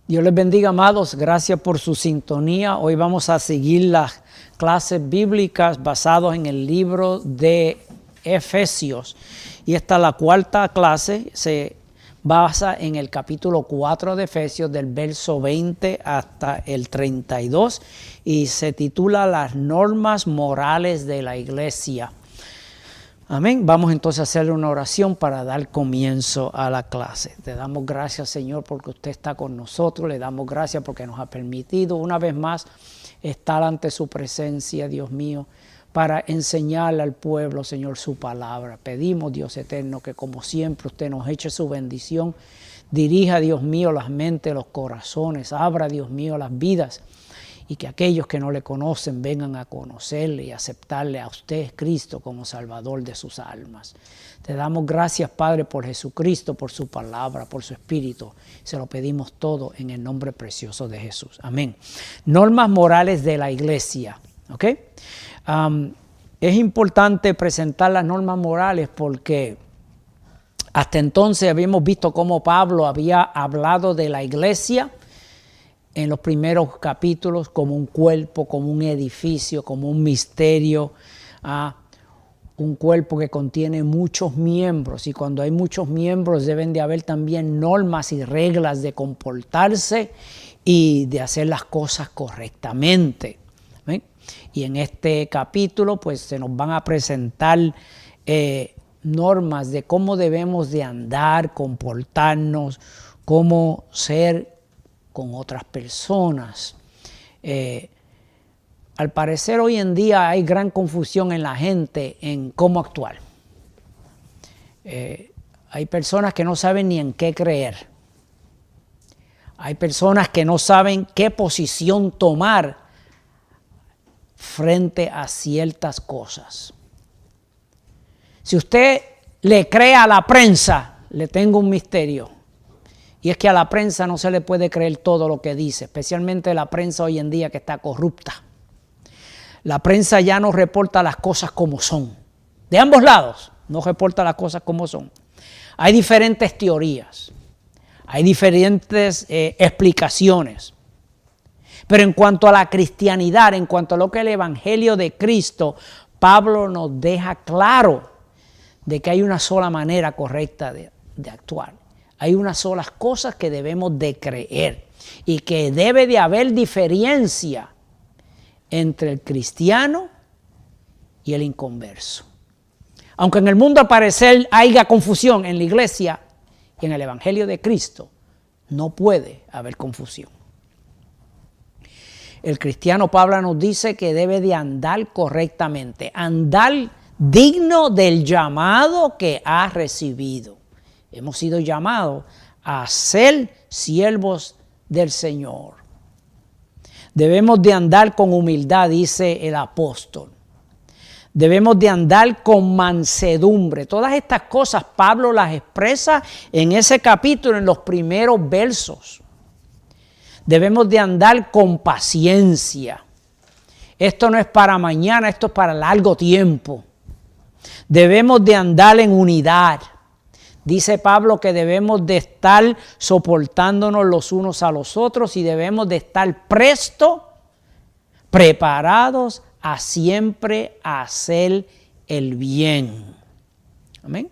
Dios les bendiga, amados. Gracias por su sintonía. Hoy vamos a seguir las clases bíblicas basadas en el libro de Efesios. Y esta es la cuarta clase. Se basa en el capítulo 4 de Efesios, del verso 20 hasta el 32. Y se titula Las normas morales de la iglesia. Amén. Vamos entonces a hacerle una oración para dar comienzo a la clase. Te damos gracias, Señor, porque usted está con nosotros. Le damos gracias porque nos ha permitido una vez más estar ante su presencia, Dios mío, para enseñarle al pueblo, Señor, su palabra. Pedimos, Dios eterno, que como siempre usted nos eche su bendición. Dirija, Dios mío, las mentes, los corazones. Abra, Dios mío, las vidas. Y que aquellos que no le conocen vengan a conocerle y aceptarle a usted, Cristo, como Salvador de sus almas. Te damos gracias, Padre, por Jesucristo, por su palabra, por su Espíritu. Se lo pedimos todo en el nombre precioso de Jesús. Amén. Normas morales de la iglesia. ¿Ok? Es importante presentar las normas morales porque hasta entonces habíamos visto cómo Pablo había hablado de la iglesia en los primeros capítulos como un cuerpo, como un edificio, como un misterio, un cuerpo que contiene muchos miembros, y cuando hay muchos miembros deben de haber también normas y reglas de comportarse y de hacer las cosas correctamente. ¿Ven? Y en este capítulo pues se nos van a presentar normas de cómo debemos de andar, comportarnos, cómo ser con otras personas. Al parecer hoy en día hay gran confusión en la gente en cómo actuar. Hay personas que no saben ni en qué creer. Hay personas que no saben qué posición tomar frente a ciertas cosas. Si usted le cree a la prensa, le tengo un misterio. Y es que a la prensa no se le puede creer todo lo que dice, especialmente la prensa hoy en día que está corrupta. La prensa ya no reporta las cosas como son. De ambos lados no reporta las cosas como son. Hay diferentes teorías, hay diferentes explicaciones. Pero en cuanto a la cristianidad, en cuanto a lo que es el Evangelio de Cristo, Pablo nos deja claro de que hay una sola manera correcta de actuar. Hay unas solas cosas que debemos de creer y que debe de haber diferencia entre el cristiano y el inconverso. Aunque en el mundo al parecer haya confusión, en la iglesia y en el Evangelio de Cristo no puede haber confusión. El cristiano, Pablo nos dice que debe de andar correctamente, andar digno del llamado que ha recibido. Hemos sido llamados a ser siervos del Señor. Debemos de andar con humildad, dice el apóstol. Debemos de andar con mansedumbre. Todas estas cosas Pablo las expresa en ese capítulo, en los primeros versos. Debemos de andar con paciencia. Esto no es para mañana, esto es para largo tiempo. Debemos de andar en unidad. Dice Pablo que debemos de estar soportándonos los unos a los otros y debemos de estar preparados a siempre hacer el bien. Amén.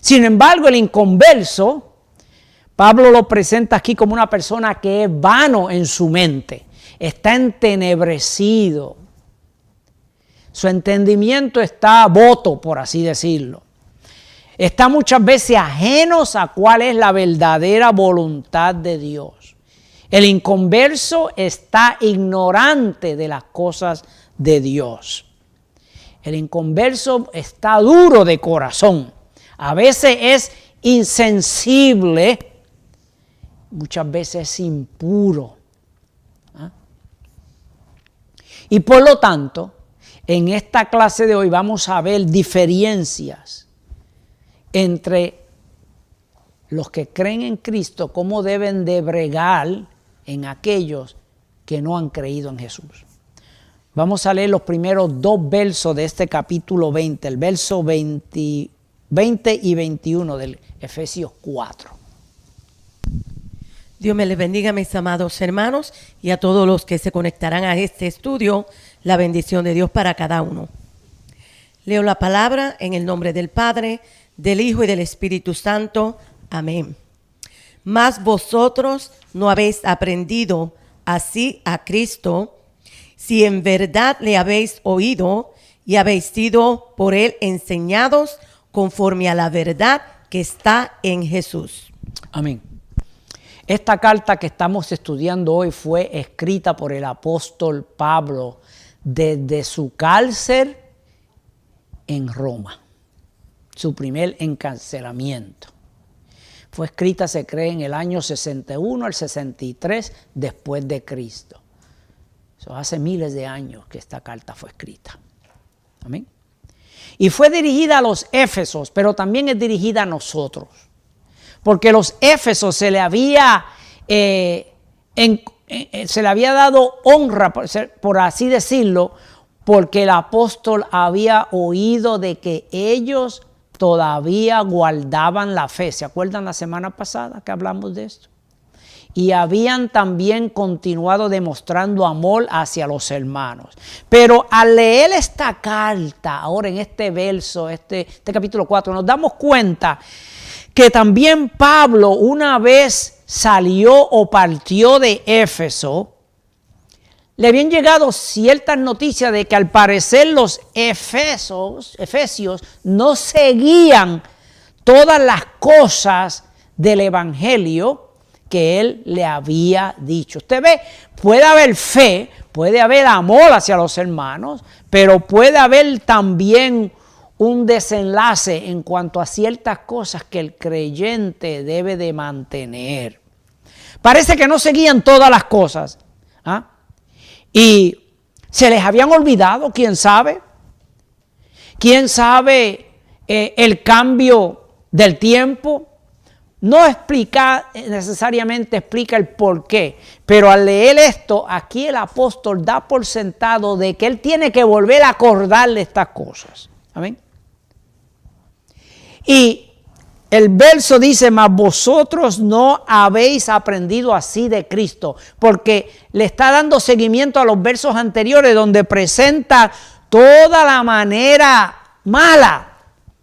Sin embargo, el inconverso, Pablo lo presenta aquí como una persona que es vano en su mente, está entenebrecido. Su entendimiento está boto, por así decirlo. Está muchas veces ajenos a cuál es la verdadera voluntad de Dios. El inconverso está ignorante de las cosas de Dios. El inconverso está duro de corazón. A veces es insensible, muchas veces es impuro. Y por lo tanto, en esta clase de hoy vamos a ver diferencias entre los que creen en Cristo, cómo deben de bregar en aquellos que no han creído en Jesús. Vamos a leer los primeros dos versos de este capítulo 20, el verso 20 y 21 del Efesios 4. Dios me les bendiga, mis amados hermanos, y a todos los que se conectarán a este estudio, la bendición de Dios para cada uno. Leo la palabra en el nombre del Padre, del Hijo y del Espíritu Santo. Amén. Mas vosotros no habéis aprendido así a Cristo, si en verdad le habéis oído y habéis sido por él enseñados conforme a la verdad que está en Jesús. Amén. Esta carta que estamos estudiando hoy fue escrita por el apóstol Pablo desde su cárcel en Roma, su primer encarcelamiento. Fue escrita, se cree, en el año 61 al 63 después de Cristo. Eso hace miles de años que esta carta fue escrita. Amén. Y fue dirigida a los éfesos, pero también es dirigida a nosotros. Porque los éfesos se le había dado honra, por así decirlo, porque el apóstol había oído de que ellos todavía guardaban la fe. ¿Se acuerdan la semana pasada que hablamos de esto? Y habían también continuado demostrando amor hacia los hermanos. Pero al leer esta carta, ahora en este verso, este capítulo 4, nos damos cuenta que también Pablo, una vez salió o partió de Éfeso, le habían llegado ciertas noticias de que al parecer los efesios no seguían todas las cosas del evangelio que él le había dicho. Usted ve, puede haber fe, puede haber amor hacia los hermanos, pero puede haber también un desenlace en cuanto a ciertas cosas que el creyente debe de mantener. Parece que no seguían todas las cosas. Y se les habían olvidado, quién sabe. Quién sabe el cambio del tiempo. No necesariamente explica el por qué, pero al leer esto, aquí el apóstol da por sentado de que él tiene que volver a acordarle estas cosas. Amén. Y el verso dice, mas vosotros no habéis aprendido así de Cristo, porque le está dando seguimiento a los versos anteriores donde presenta toda la manera mala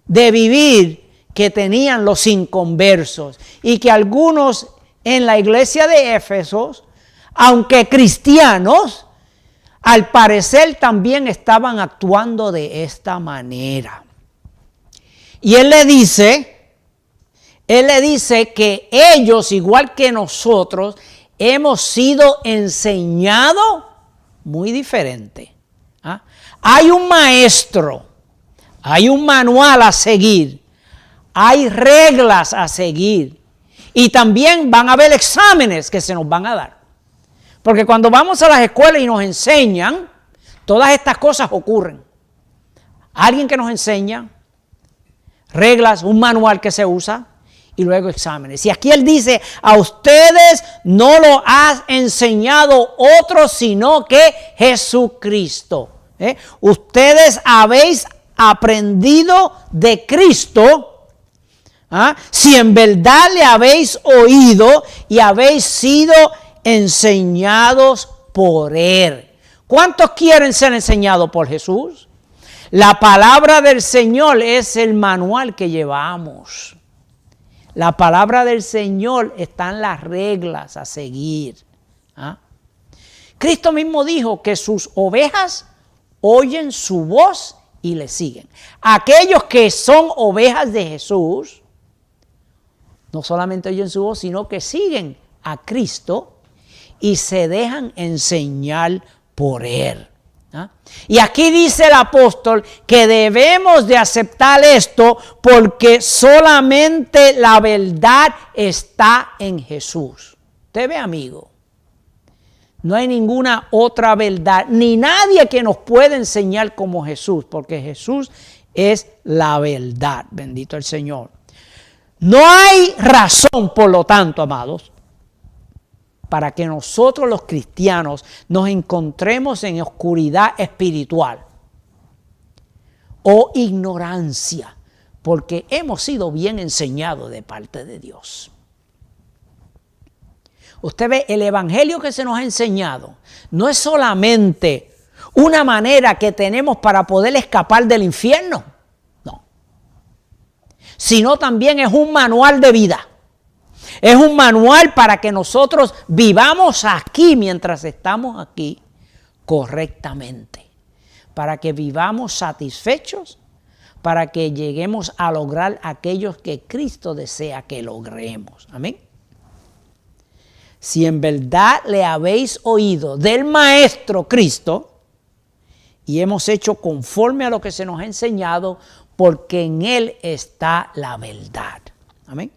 de vivir que tenían los inconversos y que algunos en la iglesia de Éfeso, aunque cristianos, al parecer también estaban actuando de esta manera. Y él le dice que ellos, igual que nosotros, hemos sido enseñados muy diferente. Hay un maestro, hay un manual a seguir, hay reglas a seguir y también van a haber exámenes que se nos van a dar. Porque cuando vamos a las escuelas y nos enseñan, todas estas cosas ocurren. Alguien que nos enseña, reglas, un manual que se usa y luego exámenes. Y aquí él dice, a ustedes no lo ha enseñado otro sino que Jesucristo. Ustedes habéis aprendido de Cristo. Si en verdad le habéis oído y habéis sido enseñados por Él. ¿Cuántos quieren ser enseñados por Jesús? La palabra del Señor es el manual que llevamos. La palabra del Señor están las reglas a seguir. Cristo mismo dijo que sus ovejas oyen su voz y le siguen. Aquellos que son ovejas de Jesús no solamente oyen su voz, sino que siguen a Cristo y se dejan enseñar por Él. Y aquí dice el apóstol que debemos de aceptar esto porque solamente la verdad está en Jesús. Usted ve, amigo, no hay ninguna otra verdad, ni nadie que nos pueda enseñar como Jesús, porque Jesús es la verdad. Bendito el Señor. No hay razón, por lo tanto, amados, para que nosotros los cristianos nos encontremos en oscuridad espiritual o ignorancia, porque hemos sido bien enseñados de parte de Dios. Usted ve, el evangelio que se nos ha enseñado no es solamente una manera que tenemos para poder escapar del infierno, no, sino también es un manual de vida. Es un manual para que nosotros vivamos aquí mientras estamos aquí correctamente, para que vivamos satisfechos, para que lleguemos a lograr aquellos que Cristo desea que logremos. Amén. Si en verdad le habéis oído del Maestro Cristo y hemos hecho conforme a lo que se nos ha enseñado, porque en Él está la verdad. Amén.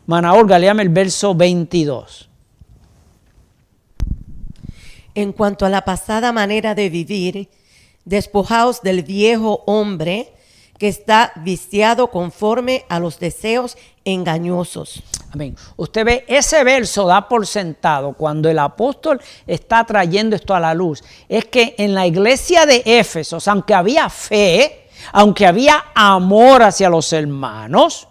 Mana Olga, léame el verso 22. En cuanto a la pasada manera de vivir, despojaos del viejo hombre que está viciado conforme a los deseos engañosos. Amén. Usted ve, ese verso da por sentado cuando el apóstol está trayendo esto a la luz. Es que en la iglesia de Éfeso, aunque había fe, aunque había amor hacia los hermanos,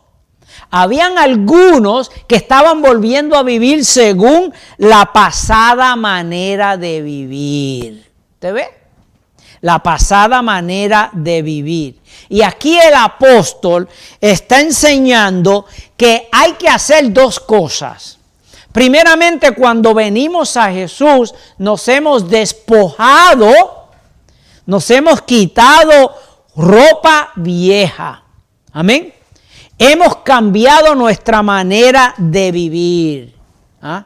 habían algunos que estaban volviendo a vivir según la pasada manera de vivir. ¿Usted ve? La pasada manera de vivir. Y aquí el apóstol está enseñando que hay que hacer dos cosas. Primeramente, cuando venimos a Jesús, nos hemos despojado, nos hemos quitado ropa vieja. Amén. Hemos cambiado nuestra manera de vivir. ¿Ah?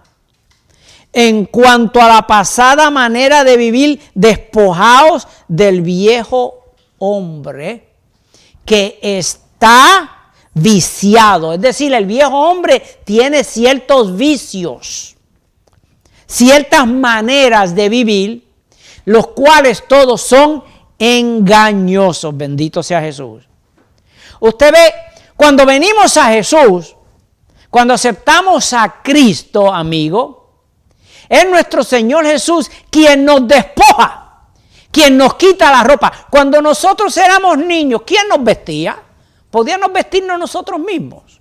En cuanto a la pasada manera de vivir, despojaos del viejo hombre que está viciado. Es decir, el viejo hombre tiene ciertos vicios, ciertas maneras de vivir, los cuales todos son engañosos. Bendito sea Jesús. Usted ve, cuando venimos a Jesús, cuando aceptamos a Cristo, amigo, es nuestro Señor Jesús quien nos despoja, quien nos quita la ropa. Cuando nosotros éramos niños, ¿quién nos vestía? Podíamos vestirnos nosotros mismos.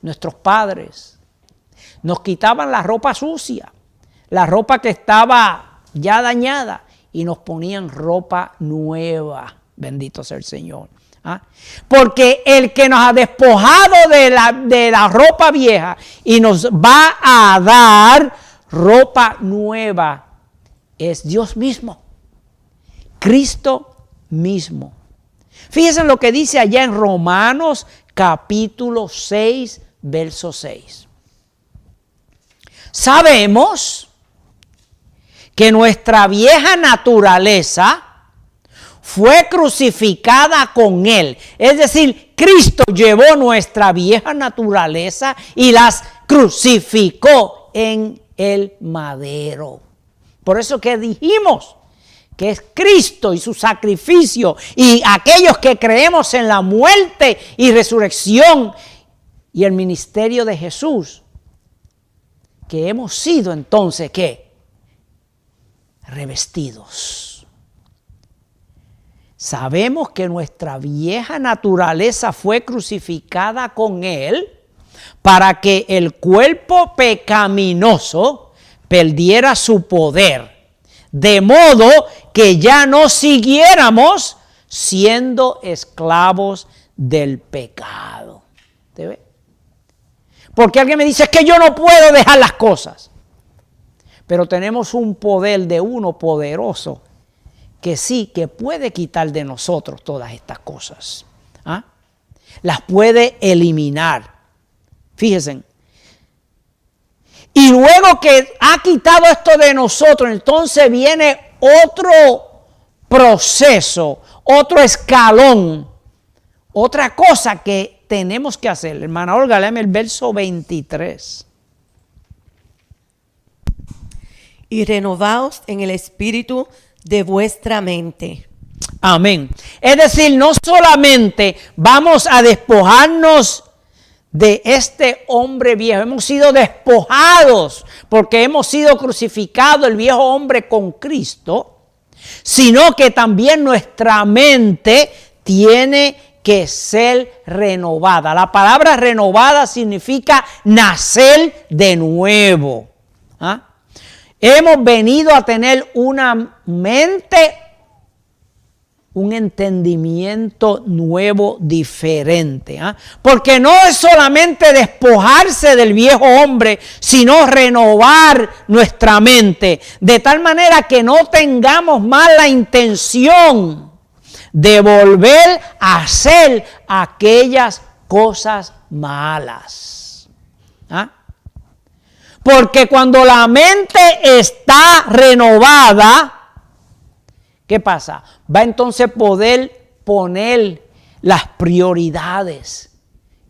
Nuestros padres nos quitaban la ropa sucia, la ropa que estaba ya dañada, y nos ponían ropa nueva. Bendito sea el Señor. ¿Ah? Porque el que nos ha despojado de la ropa vieja y nos va a dar ropa nueva es Dios mismo, Cristo mismo. Fíjense lo que dice allá en Romanos capítulo 6, verso 6. Sabemos que nuestra vieja naturaleza fue crucificada con Él. Es decir, Cristo llevó nuestra vieja naturaleza y las crucificó en el madero. Por eso que dijimos que es Cristo y su sacrificio y aquellos que creemos en la muerte y resurrección y el ministerio de Jesús, que hemos sido entonces, ¿qué? Revestidos. Sabemos que nuestra vieja naturaleza fue crucificada con Él para que el cuerpo pecaminoso perdiera su poder, de modo que ya no siguiéramos siendo esclavos del pecado. ¿Te ve? Porque alguien me dice, es que yo no puedo dejar las cosas. Pero tenemos un poder de uno poderoso que sí, que puede quitar de nosotros todas estas cosas. ¿Ah? Las puede eliminar. Fíjense. Y luego que ha quitado esto de nosotros, entonces viene otro proceso, otro escalón, otra cosa que tenemos que hacer. Hermana Olga, léeme el verso 23. Y renovaos en el espíritu de vuestra mente. Amén. Es decir, no solamente vamos a despojarnos de este hombre viejo, hemos sido despojados porque hemos sido crucificados el viejo hombre con Cristo, sino que también nuestra mente tiene que ser renovada. La palabra renovada significa nacer de nuevo. ¿Ah? Hemos venido a tener una mente, un entendimiento nuevo, diferente. ¿Ah? Porque no es solamente despojarse del viejo hombre, sino renovar nuestra mente, de tal manera que no tengamos más la intención de volver a hacer aquellas cosas malas. ¿Ah? Porque cuando la mente está renovada, ¿qué pasa? Va entonces a poder poner las prioridades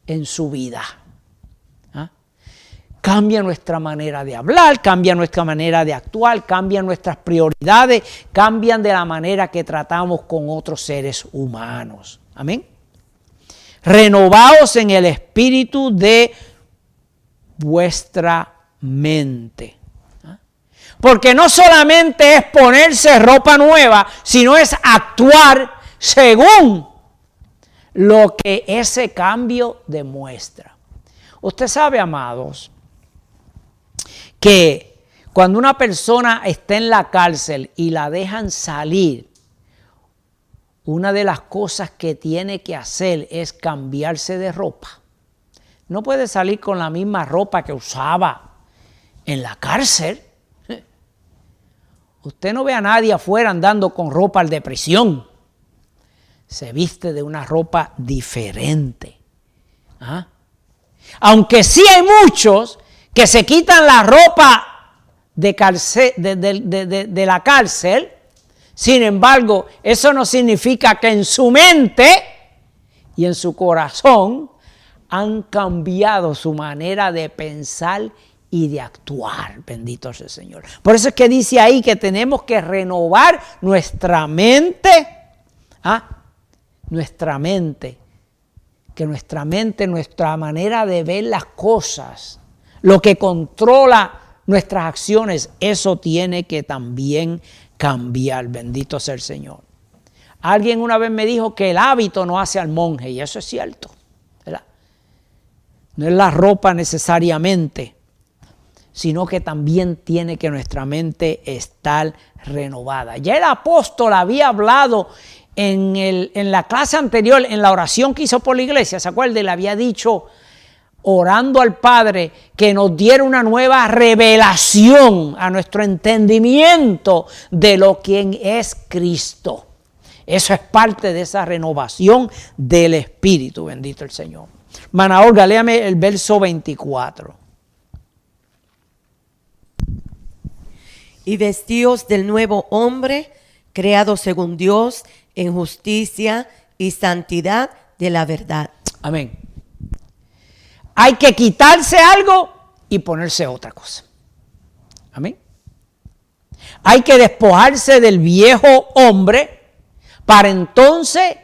en su vida. ¿Ah? Cambia nuestra manera de hablar, cambia nuestra manera de actuar, cambian nuestras prioridades, cambian de la manera que tratamos con otros seres humanos. Amén. Renovaos en el espíritu de vuestra mente. Porque no solamente es ponerse ropa nueva, sino es actuar según lo que ese cambio demuestra. Usted sabe, amados, que cuando una persona está en la cárcel y la dejan salir, una de las cosas que tiene que hacer es cambiarse de ropa. No puede salir con la misma ropa que usaba en la cárcel. Usted no ve a nadie afuera andando con ropa de prisión. Se viste de una ropa diferente. ¿Ah? Aunque sí hay muchos que se quitan la ropa de la cárcel, sin embargo, eso no significa que en su mente y en su corazón han cambiado su manera de pensar y de actuar. Bendito sea el Señor. Por eso es que dice ahí que tenemos que renovar nuestra mente. ¿Ah? Nuestra mente. Que nuestra mente, nuestra manera de ver las cosas, lo que controla nuestras acciones, eso tiene que también cambiar. Bendito sea el Señor. Alguien una vez me dijo que el hábito no hace al monje, y eso es cierto, ¿verdad? No es la ropa necesariamente, sino que también tiene que nuestra mente estar renovada. Ya el apóstol había hablado en la clase anterior, en la oración que hizo por la iglesia, ¿se acuerdan? Le había dicho, orando al Padre, que nos diera una nueva revelación a nuestro entendimiento de lo que es Cristo. Eso es parte de esa renovación del Espíritu, bendito el Señor. Hermana Olga, léame el verso 24. Y vestíos del nuevo hombre, creado según Dios, en justicia y santidad de la verdad. Amén. Hay que quitarse algo y ponerse otra cosa. Amén. Hay que despojarse del viejo hombre para entonces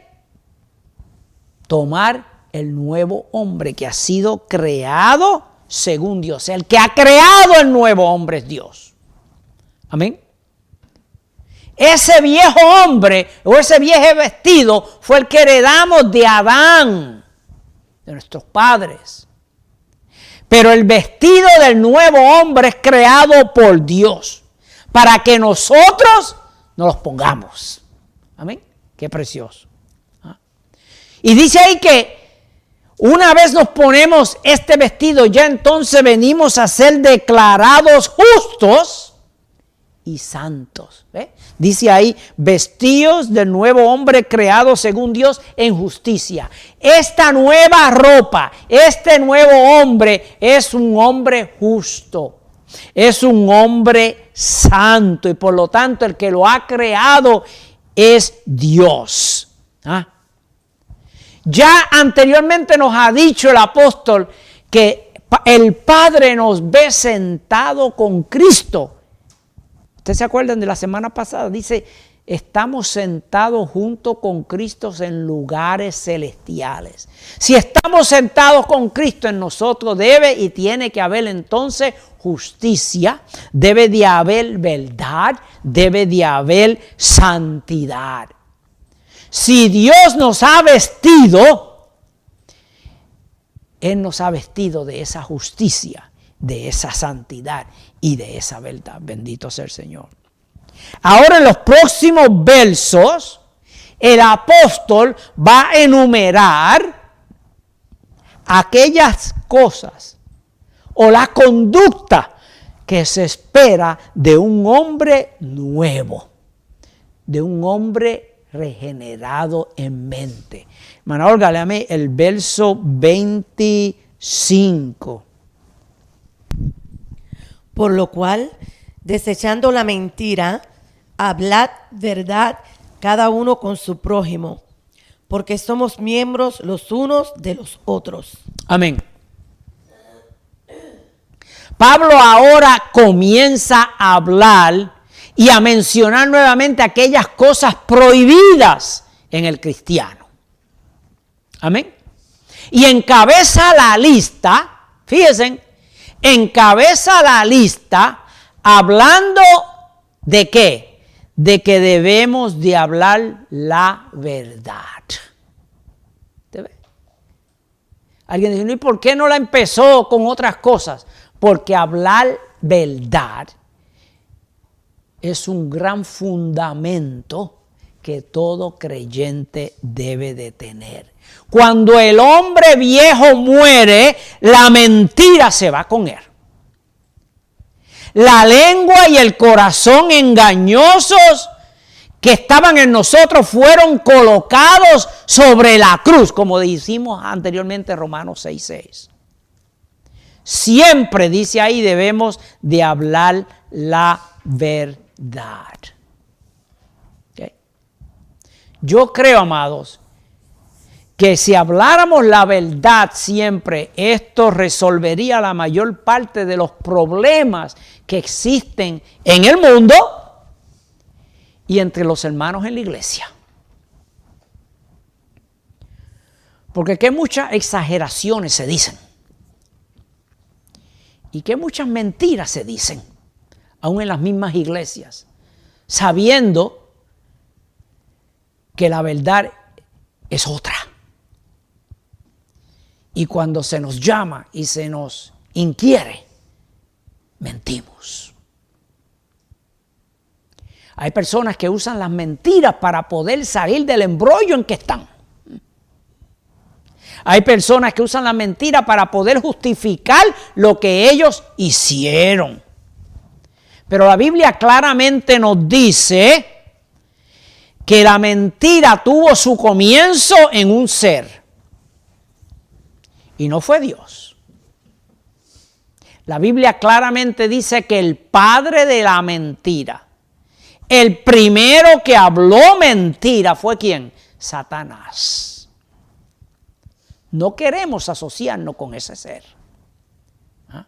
tomar el nuevo hombre que ha sido creado según Dios. El que ha creado el nuevo hombre es Dios. Amén. Ese viejo hombre o ese viejo vestido fue el que heredamos de Adán, de nuestros padres. Pero el vestido del nuevo hombre es creado por Dios para que nosotros nos los pongamos. Amén. Qué precioso. ¿Ah? Y dice ahí que una vez nos ponemos este vestido, ya entonces venimos a ser declarados justos y santos. ¿Ve? Dice ahí, vestidos del nuevo hombre creado según Dios en justicia. Esta nueva ropa, este nuevo hombre es un hombre justo. Es un hombre santo y por lo tanto el que lo ha creado es Dios. ¿Ah? Ya anteriormente nos ha dicho el apóstol que el Padre nos ve sentado con Cristo. ¿Ustedes se acuerdan de la semana pasada? Dice, estamos sentados junto con Cristo en lugares celestiales. Si estamos sentados con Cristo en nosotros, debe y tiene que haber entonces justicia, debe de haber verdad, debe de haber santidad. Si Dios nos ha vestido, Él nos ha vestido de esa justicia, de esa santidad. y de esa verdad. Bendito sea el Señor. Ahora en los próximos versos, el apóstol va a enumerar aquellas cosas o la conducta que se espera de un hombre nuevo, de un hombre regenerado en mente. Hermana Olga, léame el verso 25. Por lo cual, desechando la mentira, hablad verdad cada uno con su prójimo, porque somos miembros los unos de los otros. Amén. Pablo ahora comienza a hablar y a mencionar nuevamente aquellas cosas prohibidas en el cristiano. Amén. Y encabeza la lista, fíjense, encabeza la lista hablando de qué, de que debemos de hablar la verdad. ¿Te ve? Alguien dice, ¿y por qué no la empezó con otras cosas? Porque hablar verdad es un gran fundamento que todo creyente debe de tener. Cuando el hombre viejo muere, la mentira se va con él. La lengua y el corazón engañosos que estaban en nosotros fueron colocados sobre la cruz, como dijimos anteriormente, Romanos 6:6. Siempre, dice ahí, debemos de hablar la verdad. ¿Okay? Yo creo, amados, que si habláramos la verdad siempre, esto resolvería la mayor parte de los problemas que existen en el mundo y entre los hermanos en la iglesia. Porque que muchas exageraciones se dicen y que muchas mentiras se dicen, aún en las mismas iglesias, sabiendo que la verdad es otra. Y cuando se nos llama y se nos inquiere, mentimos. Hay personas que usan las mentiras para poder salir del embrollo en que están. Hay personas que usan la mentira para poder justificar lo que ellos hicieron. Pero la Biblia claramente nos dice que la mentira tuvo su comienzo en un ser. Y no fue Dios. La Biblia claramente dice que el padre de la mentira, el primero que habló mentira, ¿fue quién? Satanás. No queremos asociarnos con ese ser. ¿Ah?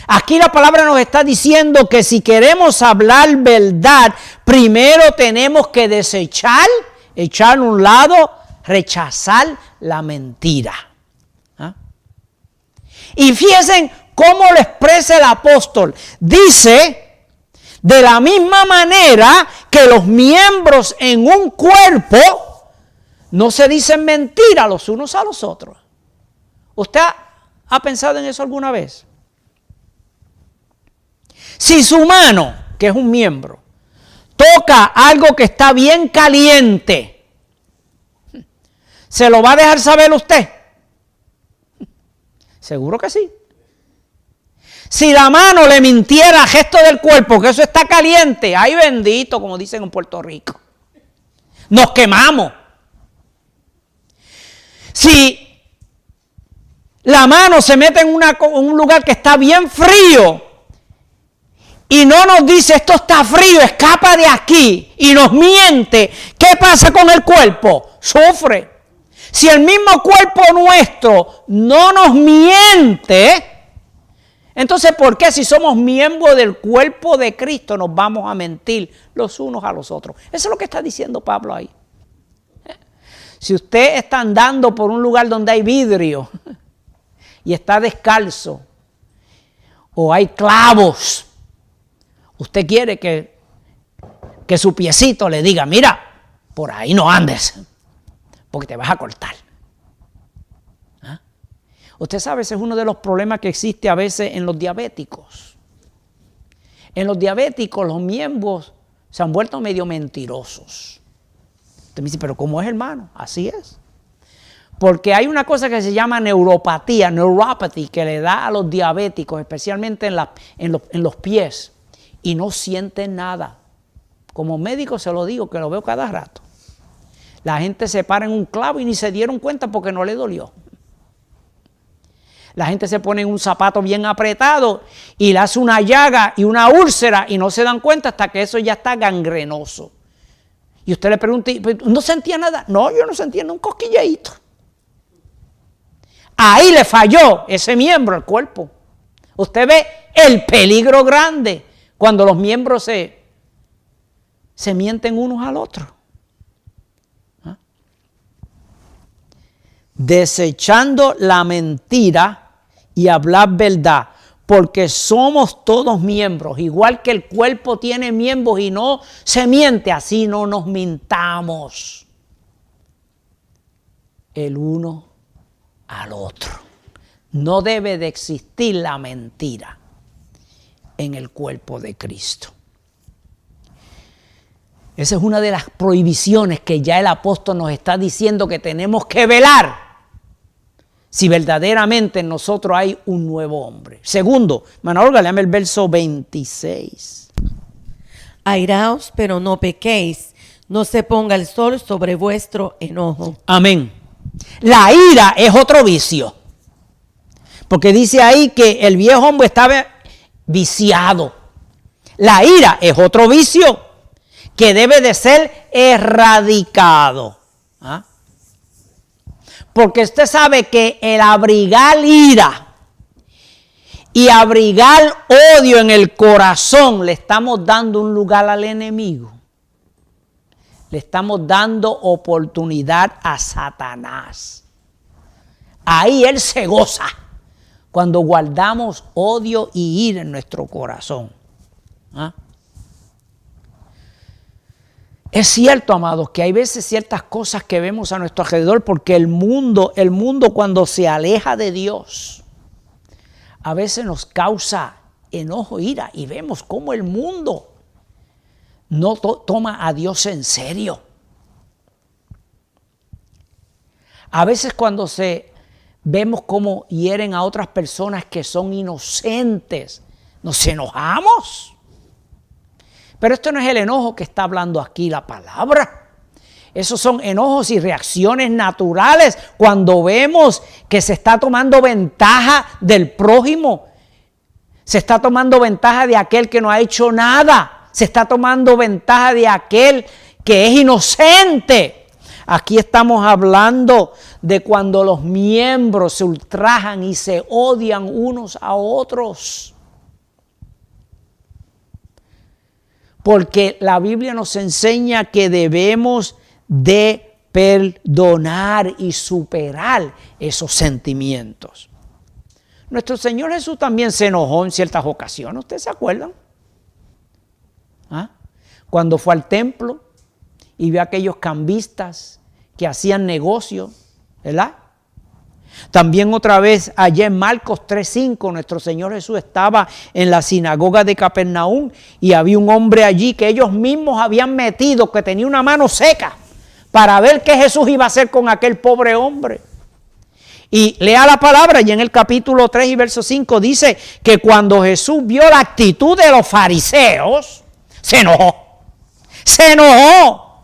Aquí la palabra nos está diciendo que si queremos hablar verdad, primero tenemos que desechar, echar a un lado, rechazar la mentira. ¿Ah? Y fíjense cómo lo expresa el apóstol. Dice, de la misma manera que los miembros en un cuerpo no se dicen mentiras los unos a los otros. ¿Usted ha pensado en eso alguna vez? Si su mano, que es un miembro, toca algo que está bien caliente, ¿se lo va a dejar saber usted? Seguro que sí. Si la mano le mintiera al gesto del cuerpo, que eso está caliente, ¡ay bendito!, como dicen en Puerto Rico, nos quemamos. Si la mano se mete en un lugar que está bien frío y no nos dice esto está frío, escapa de aquí, y nos miente, ¿qué pasa con el cuerpo? Sufre. Si el mismo cuerpo nuestro no nos miente, entonces ¿por qué si somos miembros del cuerpo de Cristo nos vamos a mentir los unos a los otros? Eso es lo que está diciendo Pablo ahí. Si usted está andando por un lugar donde hay vidrio y está descalzo o hay clavos, usted quiere que su piecito le diga, mira, por ahí no andes, porque te vas a cortar. ¿Ah? Usted sabe, ese es uno de los problemas que existe a veces en los diabéticos. En los diabéticos los miembros se han vuelto medio mentirosos. Usted me dice, pero ¿cómo es, hermano? Así es. Porque hay una cosa que se llama neuropatía, neuropathy, que le da a los diabéticos, especialmente en los pies, y no sienten nada. Como médico se lo digo, que lo veo cada rato. La gente se para en un clavo y ni se dieron cuenta porque no le dolió. La gente se pone en un zapato bien apretado y le hace una llaga y una úlcera y no se dan cuenta hasta que eso ya está gangrenoso. Y usted le pregunta, ¿no sentía nada? No, yo no sentía ni un cosquilleíto. Ahí le falló ese miembro al cuerpo. Usted ve el peligro grande cuando los miembros se mienten unos al otro. ¿Ah? Desechando la mentira y hablar verdad, porque somos todos miembros, igual que el cuerpo tiene miembros y no se miente, así no nos mintamos el uno al otro. No debe de existir la mentira en el cuerpo de Cristo. Esa es una de las prohibiciones que ya el apóstol nos está diciendo que tenemos que velar si verdaderamente en nosotros hay un nuevo hombre. Segundo, hermana Olga, léame el verso 26. Airaos, pero no pequéis, no se ponga el sol sobre vuestro enojo. Amén. La ira es otro vicio, porque dice ahí que el viejo hombre estaba viciado. La ira es otro vicio que debe de ser erradicado. ¿Ah? Porque usted sabe que el abrigar ira y abrigar odio en el corazón le estamos dando un lugar al enemigo. Le estamos dando oportunidad a Satanás. Ahí él se goza cuando guardamos odio y ira en nuestro corazón. ¿Ah? Es cierto, amados, que hay veces ciertas cosas que vemos a nuestro alrededor porque el mundo cuando se aleja de Dios, a veces nos causa enojo, ira, y vemos cómo el mundo no toma a Dios en serio. A veces cuando vemos cómo hieren a otras personas que son inocentes, nos enojamos. Pero esto no es el enojo que está hablando aquí la palabra. Esos son enojos y reacciones naturales cuando vemos que se está tomando ventaja del prójimo. Se está tomando ventaja de aquel que no ha hecho nada. Se está tomando ventaja de aquel que es inocente. Aquí estamos hablando de cuando los miembros se ultrajan y se odian unos a otros. Porque la Biblia nos enseña que debemos de perdonar y superar esos sentimientos. Nuestro Señor Jesús también se enojó en ciertas ocasiones, ¿ustedes se acuerdan? ¿Ah? Cuando fue al templo y vio a aquellos cambistas que hacían negocio, ¿verdad? También otra vez allá en Marcos 3:5 nuestro Señor Jesús estaba en la sinagoga de Capernaum y había un hombre allí que ellos mismos habían metido, que tenía una mano seca, para ver qué Jesús iba a hacer con aquel pobre hombre. Y lea la palabra y en el capítulo 3 y verso 5 dice que cuando Jesús vio la actitud de los fariseos, se enojó. Se enojó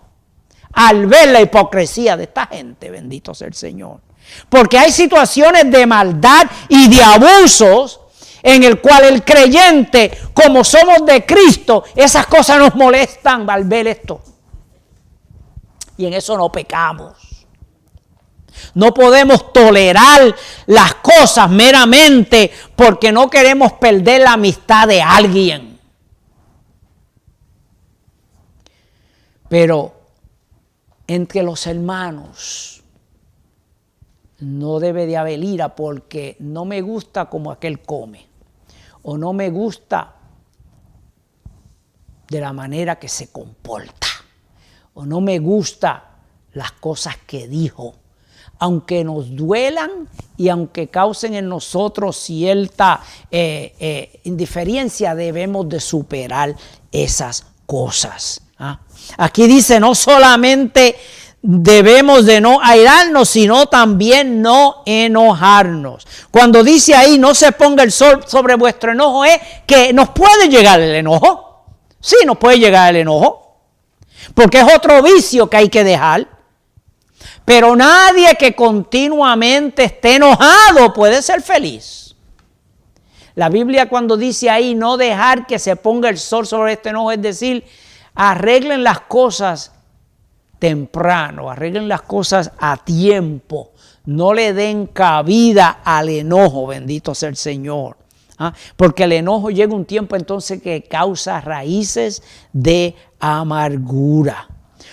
al ver la hipocresía de esta gente, bendito sea el Señor. Porque hay situaciones de maldad y de abusos en el cual el creyente, como somos de Cristo, esas cosas nos molestan al ver esto. Y en eso no pecamos. No podemos tolerar las cosas meramente porque no queremos perder la amistad de alguien. Pero entre los hermanos no debe de haber ira porque no me gusta como aquel come, o no me gusta de la manera que se comporta, o no me gusta las cosas que dijo. aunque nos duelan y aunque causen en nosotros cierta indiferencia, debemos de superar esas cosas. Aquí dice, no solamente debemos de no airarnos, sino también no enojarnos. Cuando dice ahí, no se ponga el sol sobre vuestro enojo, es que nos puede llegar el enojo. Sí, nos puede llegar el enojo, porque es otro vicio que hay que dejar. Pero nadie que continuamente esté enojado puede ser feliz. La Biblia cuando dice ahí, no dejar que se ponga el sol sobre este enojo, es decir, arreglen las cosas temprano, arreglen las cosas a tiempo, no le den cabida al enojo, bendito sea el Señor. Porque el enojo llega un tiempo entonces que causa raíces de amargura.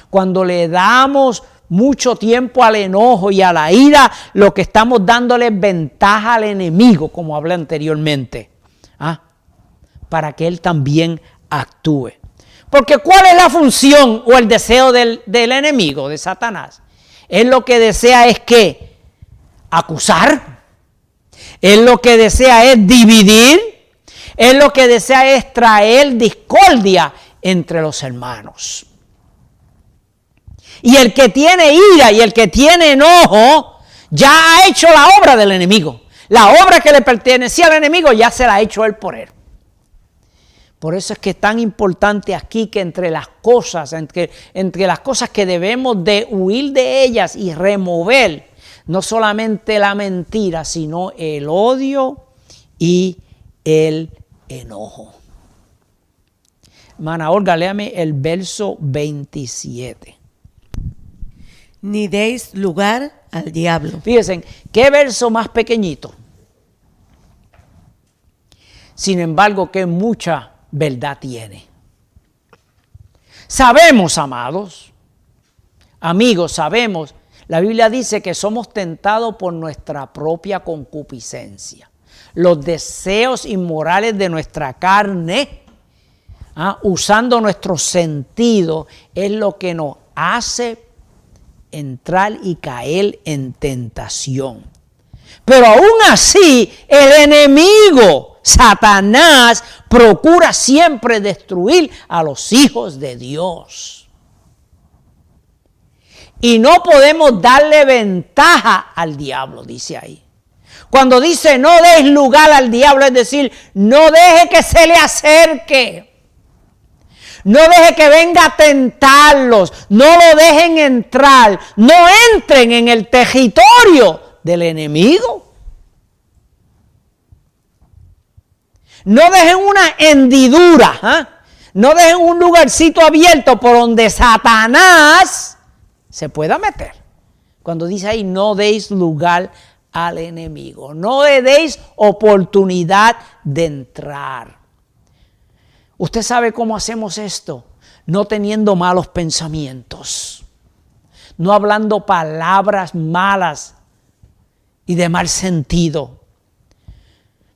Cuando le damos mucho tiempo al enojo y a la ira, lo que estamos dándole ventaja al enemigo, como hablé anteriormente, para que él también actúe. Porque ¿cuál es la función o el deseo del enemigo, de Satanás? Él lo que desea es que acusar, él lo que desea es dividir, él lo que desea es traer discordia entre los hermanos. Y el que tiene ira y el que tiene enojo ya ha hecho la obra del enemigo. La obra que le pertenecía al enemigo ya se la ha hecho él por él. Por eso es que es tan importante aquí que entre las cosas que debemos de huir de ellas y remover, no solamente la mentira, sino el odio y el enojo. Hermana Olga, léame el verso 27. Ni deis lugar al diablo. Fíjense, qué verso más pequeñito. Sin embargo, que mucha verdad tiene. Sabemos, amados, amigos, sabemos, la Biblia dice que somos tentados por nuestra propia concupiscencia. Los deseos inmorales de nuestra carne, usando nuestro sentido, es lo que nos hace entrar y caer en tentación. Pero aún así, el enemigo, Satanás, procura siempre destruir a los hijos de Dios. Y no podemos darle ventaja al diablo, dice ahí. Cuando dice no deis lugar al diablo, es decir, no deje que se le acerque. No deje que venga a tentarlos, no lo dejen entrar, no entren en el territorio del enemigo. No dejen una hendidura, no dejen un lugarcito abierto por donde Satanás se pueda meter. Cuando dice ahí, no deis lugar al enemigo, no le deis oportunidad de entrar. Usted sabe cómo hacemos esto, no teniendo malos pensamientos, no hablando palabras malas y de mal sentido,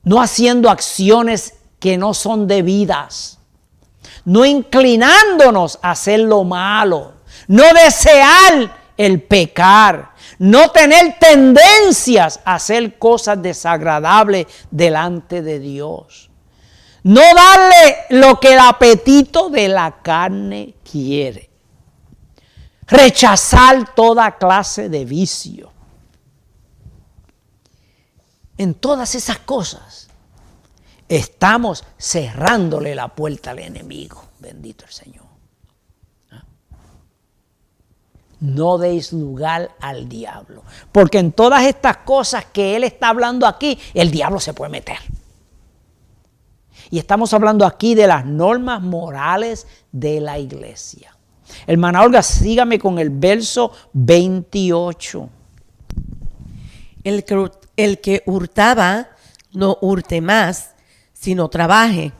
no haciendo acciones que no son debidas, no inclinándonos a hacer lo malo, no desear el pecar, no tener tendencias a hacer cosas desagradables delante de Dios. No darle lo que el apetito de la carne quiere. Rechazar toda clase de vicio. En todas esas cosas estamos cerrándole la puerta al enemigo. Bendito el Señor. No deis lugar al diablo. Porque en todas estas cosas que él está hablando aquí, el diablo se puede meter. Y estamos hablando aquí de las normas morales de la iglesia. Hermana Olga, sígame con el verso 28. El que hurtaba, no hurte más, sino trabaje,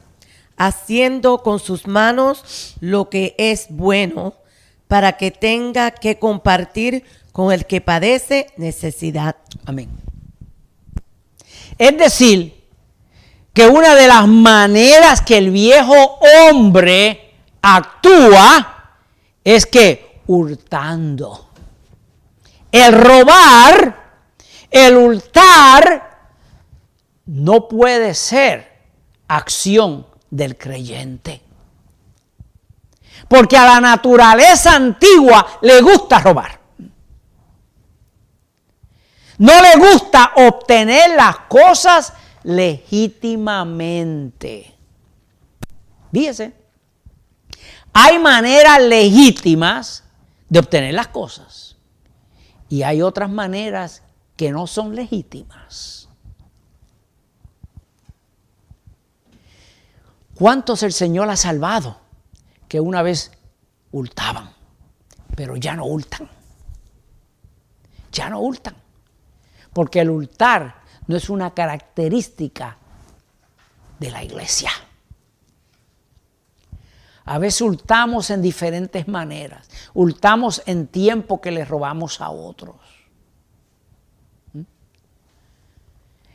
haciendo con sus manos lo que es bueno, para que tenga que compartir con el que padece necesidad. Amén. Es decir, que una de las maneras que el viejo hombre actúa es que hurtando, el robar, el hurtar, no puede ser acción del creyente. Porque a la naturaleza antigua le gusta robar. No le gusta obtener las cosas legítimamente. Fíjese, hay maneras legítimas de obtener las cosas y hay otras maneras que no son legítimas. ¿Cuántos el Señor ha salvado que una vez hurtaban, pero ya no hurtan? Ya no hurtan. Porque el hurtar no es una característica de la iglesia. A veces hurtamos en diferentes maneras. Hurtamos en tiempo que le robamos a otros.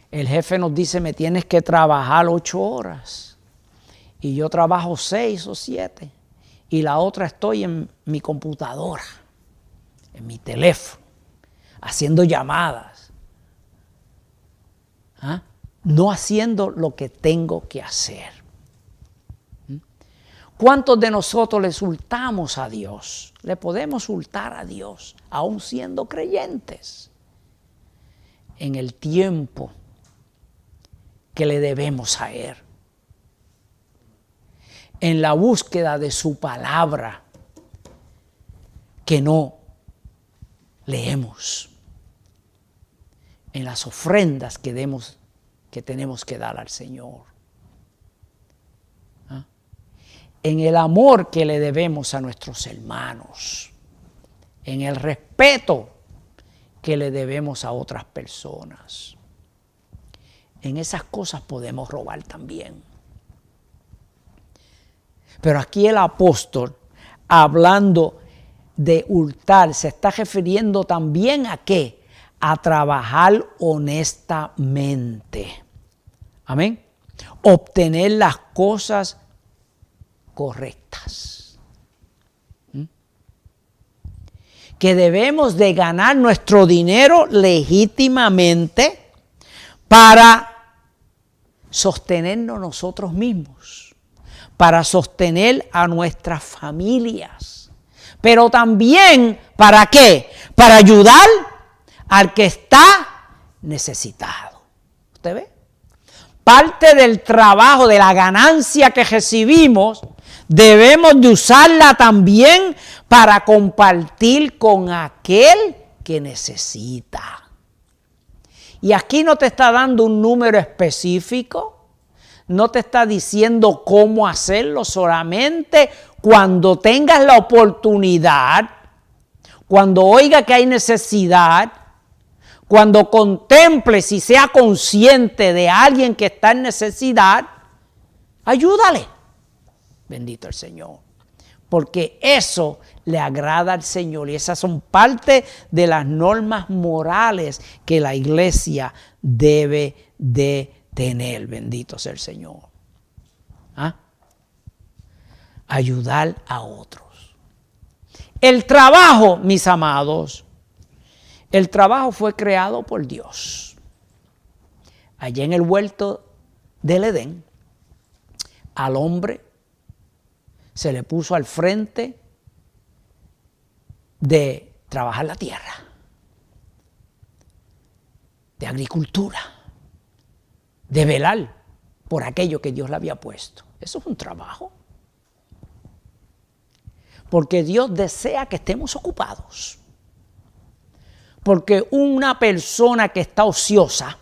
El jefe nos dice, me tienes que trabajar 8 horas. Y yo trabajo 6 o 7. Y la otra estoy en mi computadora, en mi teléfono, haciendo llamadas. No haciendo lo que tengo que hacer. ¿Cuántos de nosotros les hurtamos a Dios? Le podemos hurtar a Dios, aún siendo creyentes, en el tiempo que le debemos a Él, en la búsqueda de su palabra que no leemos, en las ofrendas que tenemos que dar al Señor, en el amor que le debemos a nuestros hermanos, en el respeto que le debemos a otras personas. En esas cosas podemos robar también. Pero aquí el apóstol, hablando de hurtar, se está refiriendo también a ¿qué? A trabajar honestamente. Amén. Obtener las cosas correctas. Que debemos de ganar nuestro dinero legítimamente para sostenernos nosotros mismos, para sostener a nuestras familias, pero también ¿para qué? Para ayudar al que está necesitado. ¿Usted ve? Parte del trabajo, de la ganancia que recibimos, debemos de usarla también para compartir con aquel que necesita. Y aquí no te está dando un número específico, no te está diciendo cómo hacerlo, solamente cuando tengas la oportunidad, cuando oiga que hay necesidad, cuando contemples y sea consciente de alguien que está en necesidad, ayúdale. Bendito el Señor. Porque eso le agrada al Señor y esas son parte de las normas morales que la iglesia debe de tener. Bendito sea el Señor. Ayudar a otros. El trabajo, mis amados, el trabajo fue creado por Dios. Allá en el huerto del Edén, al hombre se le puso al frente de trabajar la tierra, de agricultura, de velar por aquello que Dios le había puesto. Eso es un trabajo. Porque Dios desea que estemos ocupados. Porque una persona que está ociosa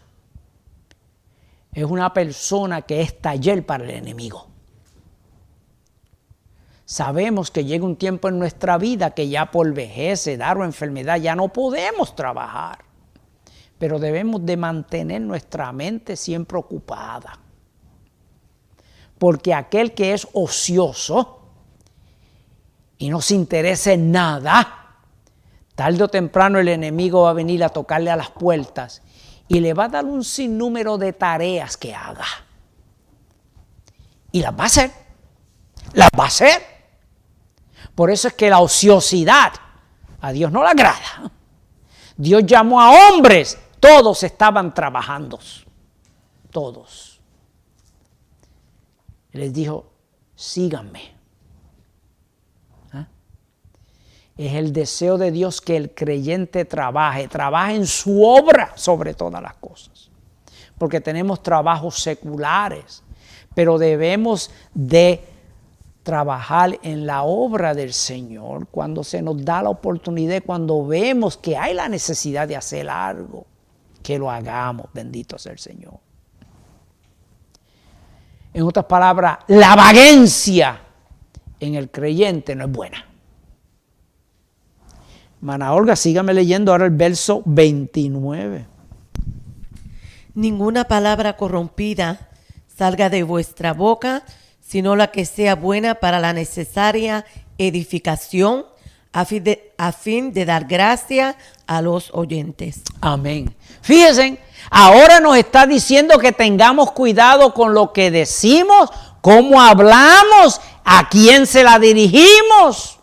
es una persona que es taller para el enemigo. Sabemos que llega un tiempo en nuestra vida que ya por vejez, edad o enfermedad ya no podemos trabajar. Pero debemos de mantener nuestra mente siempre ocupada. Porque aquel que es ocioso y no se interesa en nada, tarde o temprano el enemigo va a venir a tocarle a las puertas y le va a dar un sinnúmero de tareas que haga. Y las va a hacer. Las va a hacer. Por eso es que la ociosidad a Dios no le agrada. Dios llamó a hombres, todos estaban trabajando, todos. Les dijo, síganme. Es el deseo de Dios que el creyente trabaje en su obra sobre todas las cosas. Porque tenemos trabajos seculares, pero debemos de trabajar en la obra del Señor cuando se nos da la oportunidad, cuando vemos que hay la necesidad de hacer algo, que lo hagamos, bendito sea el Señor. En otras palabras, la vagancia en el creyente no es buena. Hermana Olga, sígame leyendo ahora el verso 29. Ninguna palabra corrompida salga de vuestra boca, sino la que sea buena para la necesaria edificación, a fin de dar gracia a los oyentes. Amén. Fíjense, ahora nos está diciendo que tengamos cuidado con lo que decimos, cómo hablamos, a quién se la dirigimos.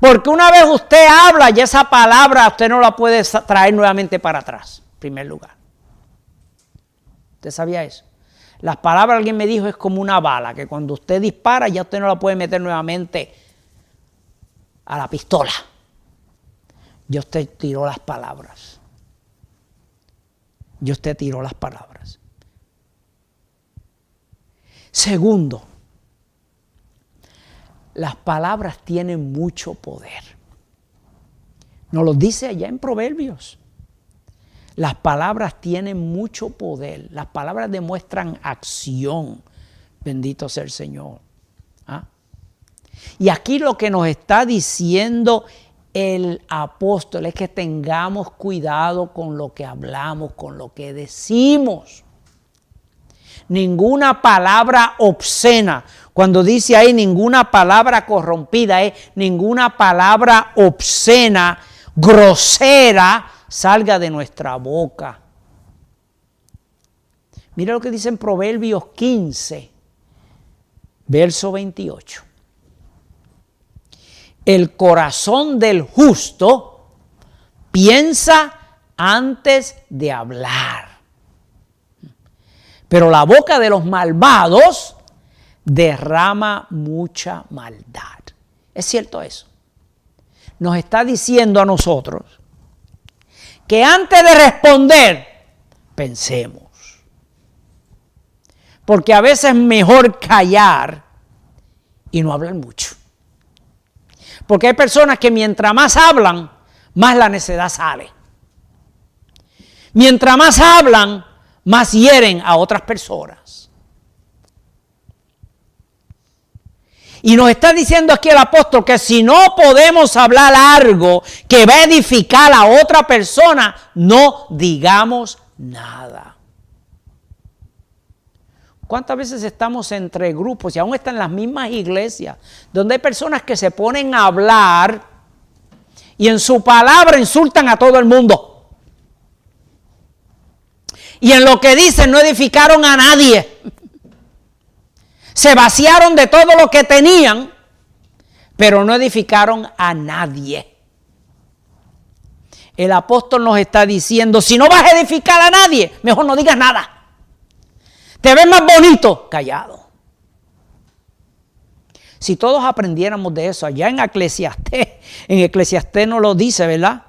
Porque una vez usted habla, ya esa palabra usted no la puede traer nuevamente para atrás, en primer lugar. ¿Usted sabía eso? Las palabras, alguien me dijo, es como una bala, que cuando usted dispara ya usted no la puede meter nuevamente a la pistola. Ya usted tiró las palabras. Ya usted tiró las palabras. Segundo, las palabras tienen mucho poder. Nos lo dice allá en Proverbios. Las palabras tienen mucho poder. Las palabras demuestran acción. Bendito sea el Señor. ¿Ah? Y aquí lo que nos está diciendo el apóstol es que tengamos cuidado con lo que hablamos, con lo que decimos. Ninguna palabra obscena. Cuando dice ahí ninguna palabra corrompida, ninguna palabra obscena, grosera, salga de nuestra boca. Mira lo que dice en Proverbios 15, verso 28. El corazón del justo piensa antes de hablar, pero la boca de los malvados derrama mucha maldad. ¿Es cierto eso? Nos está diciendo a nosotros que antes de responder, pensemos. Porque a veces es mejor callar y no hablar mucho. Porque hay personas que mientras más hablan, más la necedad sale. Mientras más hablan, más hieren a otras personas. Y nos está diciendo aquí el apóstol que si no podemos hablar algo que va a edificar a otra persona, no digamos nada. ¿Cuántas veces estamos entre grupos y aún están en las mismas iglesias donde hay personas que se ponen a hablar y en su palabra insultan a todo el mundo? Y en lo que dicen no edificaron a nadie. Se vaciaron de todo lo que tenían, pero no edificaron a nadie. El apóstol nos está diciendo, si no vas a edificar a nadie, mejor no digas nada. Te ves más bonito callado. Si todos aprendiéramos de eso, allá en Eclesiastés nos lo dice, ¿verdad?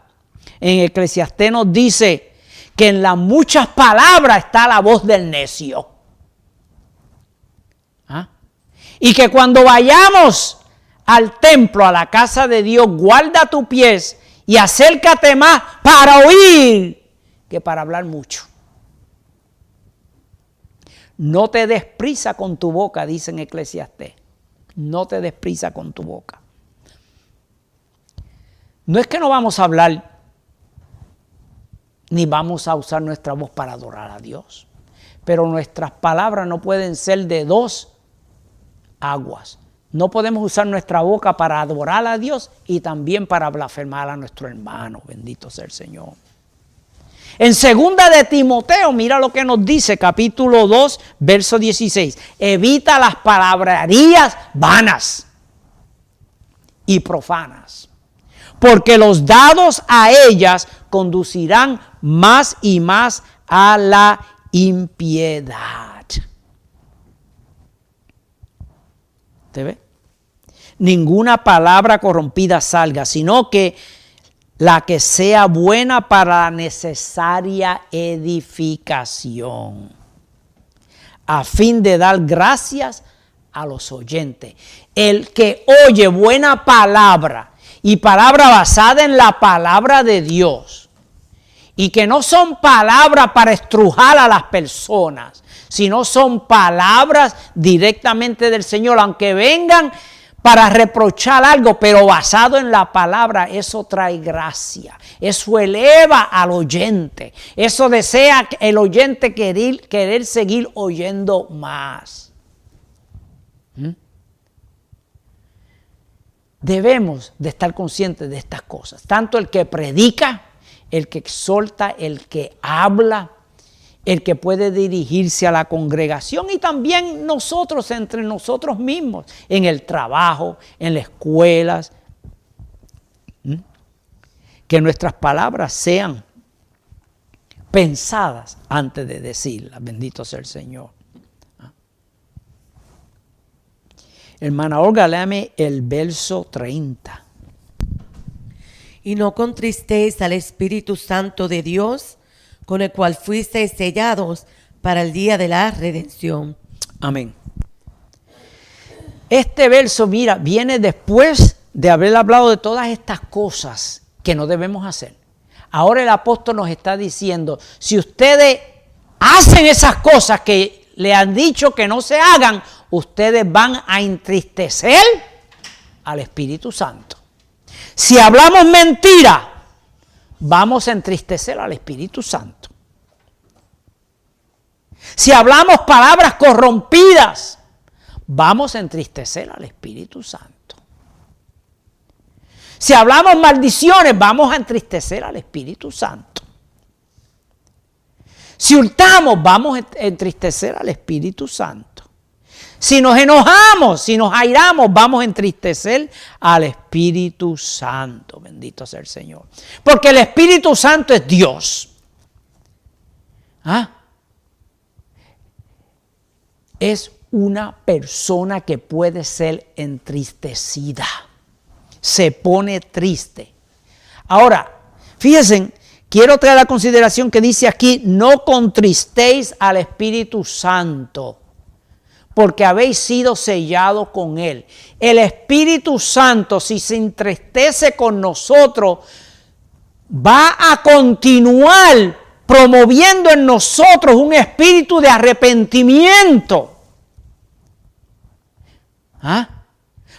En Eclesiastés nos dice que en las muchas palabras está la voz del necio. ¿Ah? Y que cuando vayamos al templo, a la casa de Dios, guarda tus pies y acércate más para oír que para hablar mucho. No te des prisa con tu boca, dice en Eclesiastés. No te des prisa con tu boca. No es que no vamos a hablar, ni vamos a usar nuestra voz para adorar a Dios. Pero nuestras palabras no pueden ser de dos aguas. No podemos usar nuestra boca para adorar a Dios y también para blasfemar a nuestro hermano. Bendito sea el Señor. En 2 de Timoteo, mira lo que nos dice, capítulo 2, verso 16. Evita las palabrerías vanas y profanas, porque los dados a ellas conducirán más y más a la impiedad. ¿Te ve? Ninguna palabra corrompida salga, sino que la que sea buena para la necesaria edificación, a fin de dar gracias a los oyentes. El que oye buena palabra y palabra basada en la palabra de Dios, y que no son palabras para estrujar a las personas, sino son palabras directamente del Señor, aunque vengan para reprochar algo, pero basado en la palabra, eso trae gracia, eso eleva al oyente, eso desea el oyente querer seguir oyendo más. Debemos de estar conscientes de estas cosas, tanto el que predica, el que exhorta, el que habla, el que puede dirigirse a la congregación, y también nosotros entre nosotros mismos, en el trabajo, en las escuelas. Que nuestras palabras sean pensadas antes de decirlas. Bendito sea el Señor. Hermana Olga, léame el verso 30. Y no contristéis al Espíritu Santo de Dios, con el cual fuisteis sellados para el día de la redención. Amén. Este verso, mira, viene después de haber hablado de todas estas cosas que no debemos hacer. Ahora el apóstol nos está diciendo, si ustedes hacen esas cosas que le han dicho que no se hagan, ustedes van a entristecer al Espíritu Santo. Si hablamos mentira, vamos a entristecer al Espíritu Santo. Si hablamos palabras corrompidas, vamos a entristecer al Espíritu Santo. Si hablamos maldiciones, vamos a entristecer al Espíritu Santo. Si hurtamos, vamos a entristecer al Espíritu Santo. Si nos enojamos, si nos airamos, vamos a entristecer al Espíritu Santo. Bendito sea el Señor. Porque el Espíritu Santo es Dios. Es una persona que puede ser entristecida. Se pone triste. Ahora, fíjense, quiero traer la consideración que dice aquí, no contristéis al Espíritu Santo, porque habéis sido sellados con Él. El Espíritu Santo, si se entristece con nosotros, va a continuar promoviendo en nosotros un espíritu de arrepentimiento.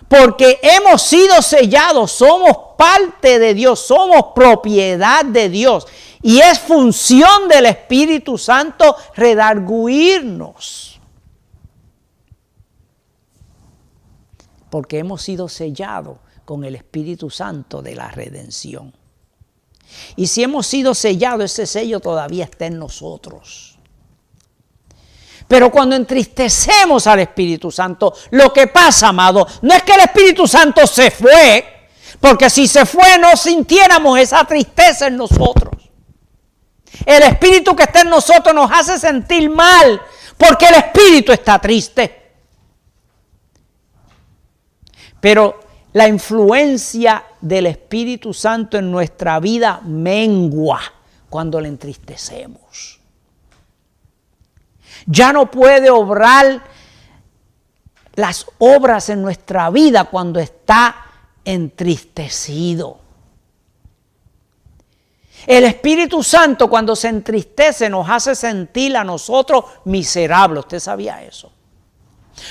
Porque hemos sido sellados, somos parte de Dios, somos propiedad de Dios. Y es función del Espíritu Santo redarguirnos. Porque hemos sido sellados con el Espíritu Santo de la redención. Y si hemos sido sellados, ese sello todavía está en nosotros. Pero cuando entristecemos al Espíritu Santo, lo que pasa, amado, no es que el Espíritu Santo se fue, porque si se fue no sintiéramos esa tristeza en nosotros. El Espíritu que está en nosotros nos hace sentir mal, porque el Espíritu está triste. Pero la influencia del Espíritu Santo en nuestra vida mengua cuando le entristecemos. Ya no puede obrar las obras en nuestra vida cuando está entristecido. El Espíritu Santo cuando se entristece nos hace sentir a nosotros miserables. ¿Usted sabía eso?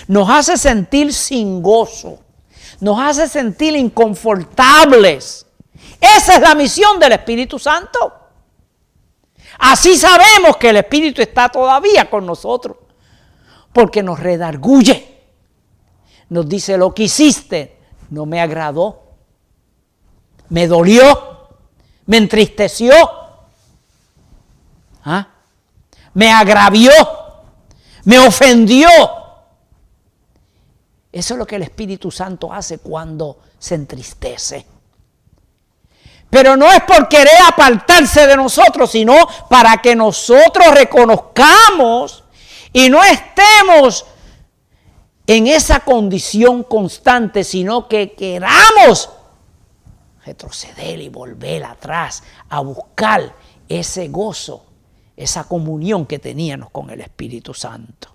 Nos hace sentir sin gozo. Nos hace sentir inconfortables. Esa es la misión del Espíritu Santo. Así sabemos que el Espíritu está todavía con nosotros, porque nos redarguye. Nos dice, lo que hiciste no me agradó, me dolió, me entristeció, me agravió, me ofendió. Eso es lo que el Espíritu Santo hace cuando se entristece. Pero no es por querer apartarse de nosotros, sino para que nosotros reconozcamos y no estemos en esa condición constante, sino que queramos retroceder y volver atrás a buscar ese gozo, esa comunión que teníamos con el Espíritu Santo.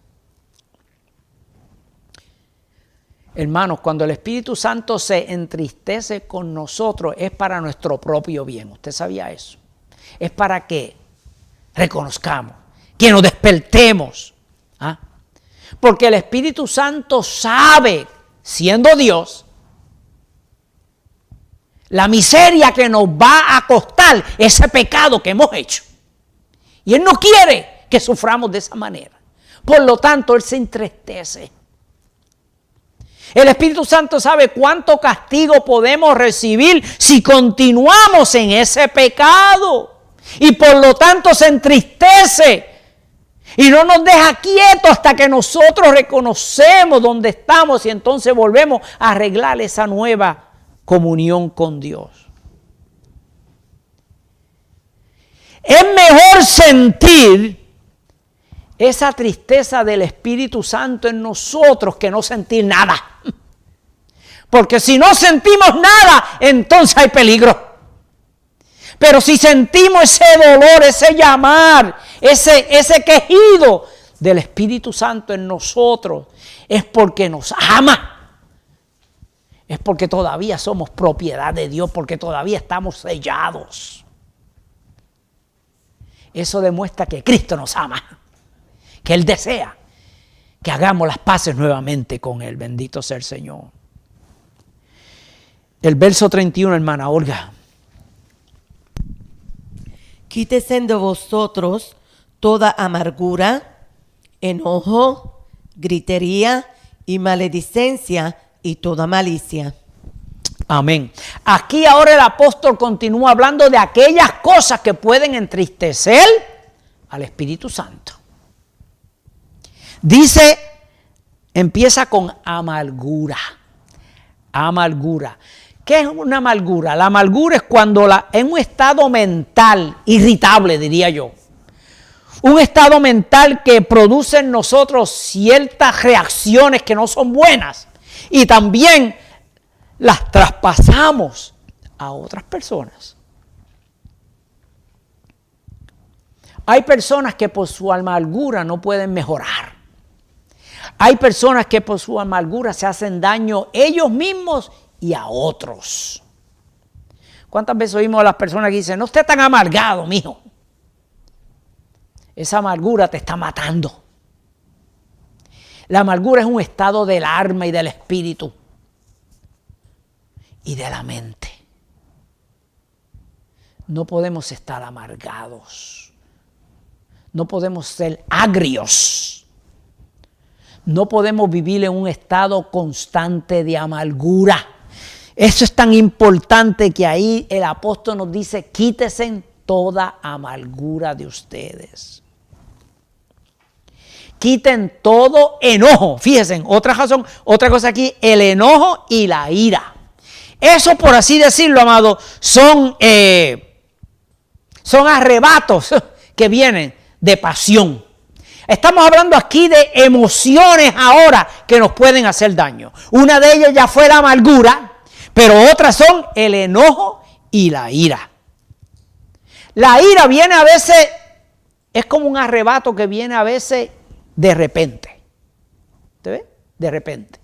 Hermanos, cuando el Espíritu Santo se entristece con nosotros es para nuestro propio bien. ¿Usted sabía eso? Es para que reconozcamos, que nos despertemos. ¿Ah? Porque el Espíritu Santo sabe, siendo Dios, la miseria que nos va a costar ese pecado que hemos hecho. Y Él no quiere que suframos de esa manera. Por lo tanto, Él se entristece. El Espíritu Santo sabe cuánto castigo podemos recibir si continuamos en ese pecado. Y por lo tanto se entristece. Y no nos deja quietos hasta que nosotros reconocemos dónde estamos y entonces volvemos a arreglar esa nueva comunión con Dios. Es mejor sentir esa tristeza del Espíritu Santo en nosotros que no sentir nada. Porque si no sentimos nada, entonces hay peligro. Pero si sentimos ese dolor, ese llamar, ese quejido del Espíritu Santo en nosotros, es porque nos ama. Es porque todavía somos propiedad de Dios, porque todavía estamos sellados. Eso demuestra que Cristo nos ama, que Él desea que hagamos las paces nuevamente con Él. Bendito sea el Señor. El verso 31, hermana Olga. Quítese de vosotros toda amargura, enojo, gritería y maledicencia y toda malicia. Amén. Aquí ahora el apóstol continúa hablando de aquellas cosas que pueden entristecer al Espíritu Santo. Dice, empieza con amargura. Amargura. ¿Qué es una amargura? La amargura es cuando en un estado mental irritable, diría yo. Un estado mental que produce en nosotros ciertas reacciones que no son buenas. Y también las traspasamos a otras personas. Hay personas que por su amargura no pueden mejorar. Hay personas que por su amargura se hacen daño ellos mismos y a otros. ¿Cuántas veces oímos a las personas que dicen, no estés tan amargado, mijo? Esa amargura te está matando. La amargura es un estado del alma y del espíritu y de la mente. No podemos estar amargados. No podemos ser agrios. No podemos vivir en un estado constante de amargura. Eso es tan importante que ahí el apóstol nos dice, quítese toda amargura de ustedes. Quiten todo enojo. Fíjense, otra razón, otra cosa aquí, el enojo y la ira. Eso, por así decirlo, amado, son arrebatos que vienen de pasión. Estamos hablando aquí de emociones ahora que nos pueden hacer daño. Una de ellas ya fue la amargura, pero otras son el enojo y la ira. La ira viene a veces, es como un arrebato que viene a veces de repente. ¿Te ve? De repente.